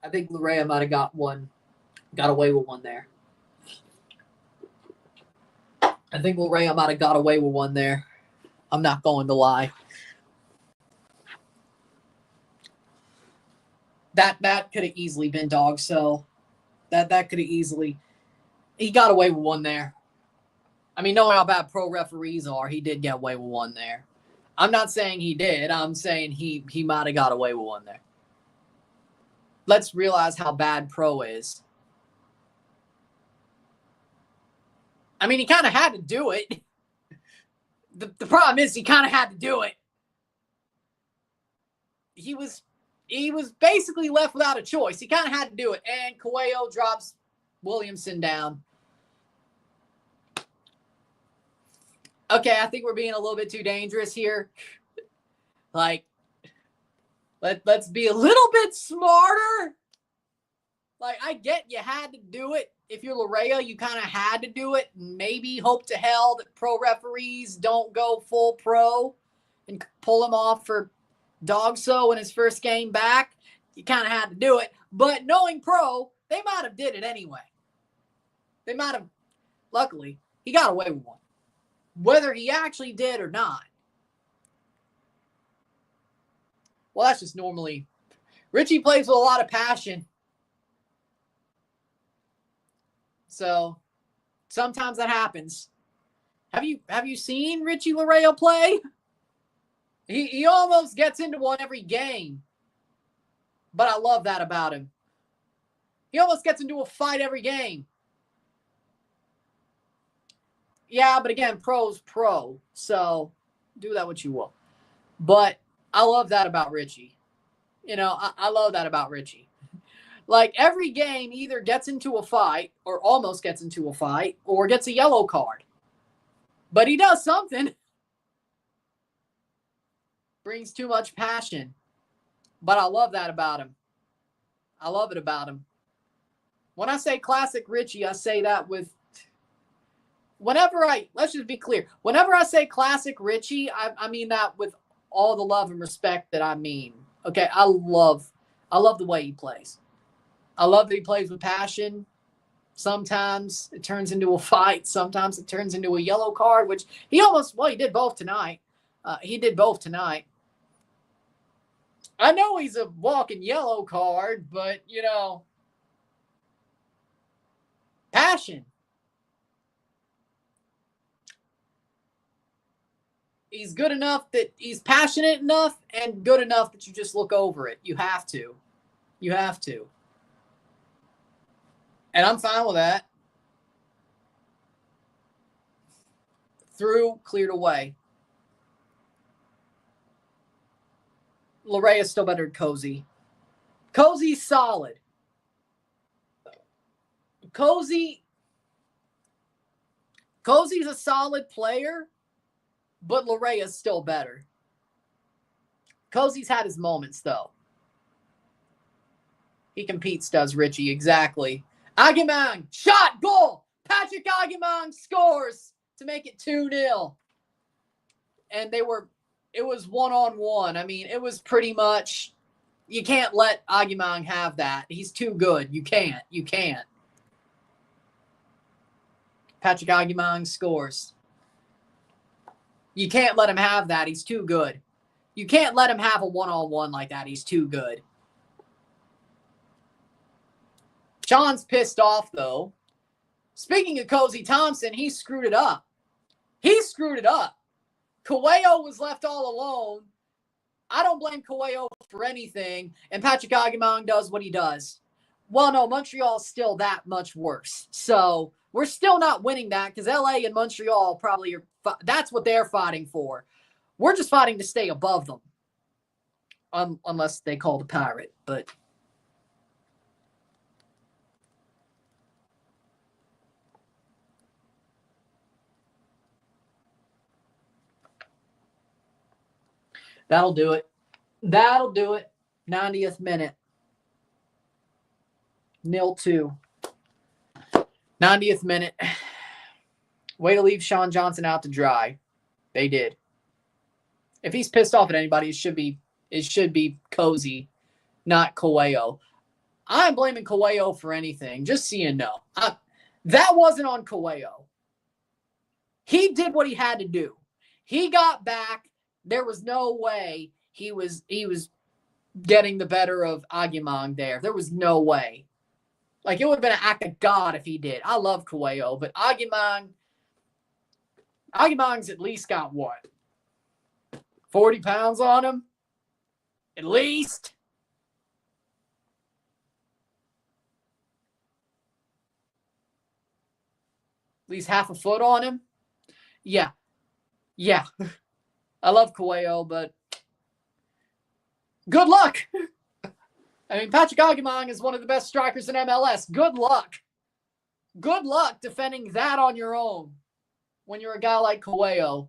I think Larea might have got away with one there. I think Larea might have got away with one there. I'm not going to lie. That could have easily been dog. So that could have easily. He got away with one there. I mean, knowing how bad pro referees are, he did get away with one there. I'm not saying he did. I'm saying he might have got away with one there. Let's realize how bad pro is. I mean, he kind of had to do it. The problem is he kind of had to do it. He was basically left without a choice. He kind of had to do it. And Coelho drops Williamson down. Okay, I think we're being a little bit too dangerous here. Like, let's be a little bit smarter. Like, I get you had to do it. If you're Larea, you kind of had to do it. Maybe hope to hell that pro referees don't go full pro and pull him off for Dogso in his first game back. You kind of had to do it. But knowing pro, they might have did it anyway. They might have. Luckily, he got away with one. Whether he actually did or not. Well, that's just normally. Richie plays with a lot of passion. So sometimes that happens. Have you seen Richie Larea play? He almost gets into one every game. But I love that about him. He almost gets into a fight every game. Yeah, but again, pro's pro. So do that what you will. But I love that about Richie. You know, I love that about Richie. Like, every game either gets into a fight or almost gets into a fight or gets a yellow card. But he does something. Brings too much passion. But I love that about him. I love it about him. When I say classic Richie, I say that with... let's just be clear. Whenever I say classic Richie, I mean that with all the love and respect that I mean. Okay, I love the way he plays. I love that he plays with passion. Sometimes it turns into a fight. Sometimes it turns into a yellow card, which he did both tonight. I know he's a walking yellow card, but, you know, passion. He's good enough that he's passionate enough and good enough that you just look over it. You have to. You have to. And I'm fine with that. Through, cleared away. Larea's still better than Cozy. Cozy's solid. Cozy's a solid player, but Larea's still better. Cozy's had his moments, though. He competes, does Richie, exactly. Aguimang, shot, goal! Patrick Aguimang scores to make it 2-0. And it was one-on-one. I mean, it was pretty much, you can't let Aguimang have that. He's too good. You can't. Patrick Aguimang scores. You can't let him have that. He's too good. You can't let him have a one-on-one like that. He's too good. Sean's pissed off, though. Speaking of Cozy Thompson, he screwed it up. Coelho was left all alone. I don't blame Coelho for anything, and Patrick Aguimang does what he does. Well, no, Montreal's still that much worse. So we're still not winning that because LA and Montreal probably are. That's what they're fighting for. We're just fighting to stay above them, unless they call the pirate. But that'll do it. 90th minute. 0-2. 90th minute. Way to leave Sean Johnson out to dry. They did. If he's pissed off at anybody, it should be Cozy, not Coelho. I'm blaming Coelho for anything, just so you know. That wasn't on Coelho. He did what he had to do. He got back. There was no way he was getting the better of Aguimang there. There was no way. Like, it would have been an act of God if he did. I love Cuello, but Aguimang's at least got what? 40 pounds on him? At least? At least half a foot on him? Yeah. Yeah. I love Cuello, but good luck. I mean, Patrick Aguimang is one of the best strikers in MLS. Good luck. Good luck defending that on your own when you're a guy like Cuello.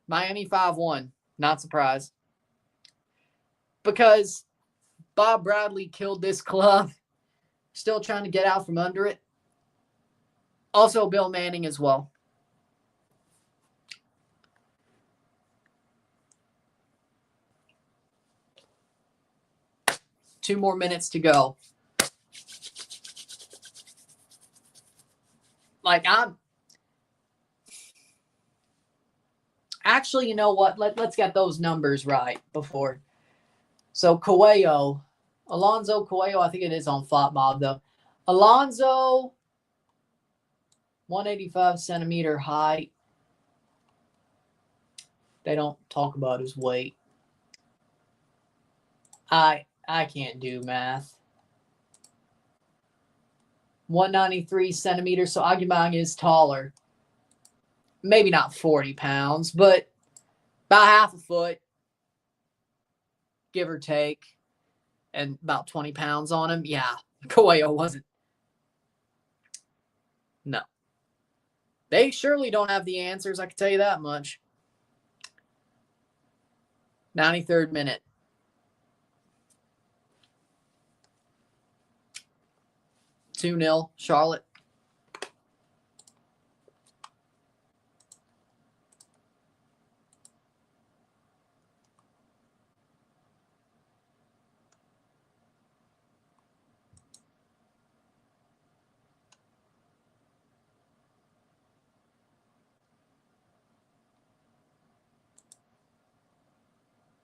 Miami 5-1. Not surprised. Because Bob Bradley killed this club. Still trying to get out from under it. Also, Bill Manning as well. Two more minutes to go. Like, actually, you know what? Let's get those numbers right before. So, Cuello, Alonso Cuello, I think it is on FotMob, though. Alonso, 185 centimeter height. They don't talk about his weight. I can't do math. 193 centimeters, so Aguimang is taller. Maybe not 40 pounds, but about half a foot, give or take, and about 20 pounds on him. Yeah, Cuello wasn't. No. They surely don't have the answers, I can tell you that much. 93rd minute. (2-0) Charlotte.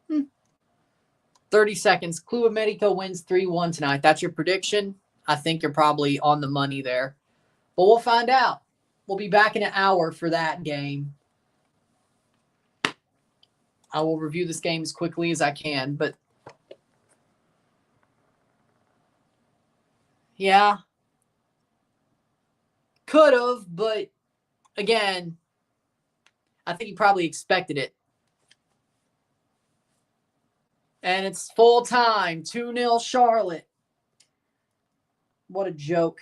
Hmm. 30 seconds. Club America wins 3-1 tonight. That's your prediction? I think you're probably on the money there. But we'll find out. We'll be back in an hour for that game. I will review this game as quickly as I can, but yeah. Could have, but again, I think he probably expected it. And it's full time. 2-0 Charlotte. What a joke.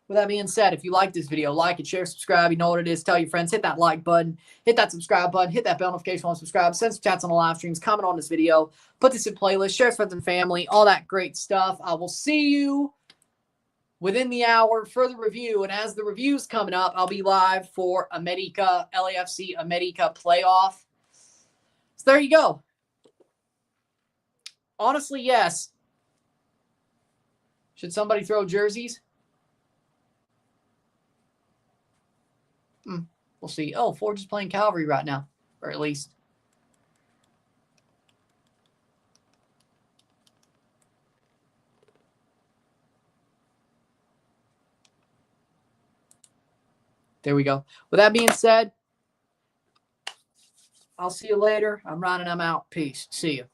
With that being said, if you like this video, like it, share, subscribe. You know what it is. Tell your friends. Hit that like button. Hit that subscribe button. Hit that bell notification on subscribe. Send some chats on the live streams. Comment on this video. Put this in playlist. Share with friends and family. All that great stuff. I will see you within the hour for the review. And as the review's coming up, I'll be live for America, LAFC America playoff. So there you go. Honestly, yes. Should somebody throw jerseys? We'll see. Oh, Forge is playing Calvary right now. Or at least. There we go. With that being said, I'll see you later. I'm Ryan and I'm out. Peace. See you.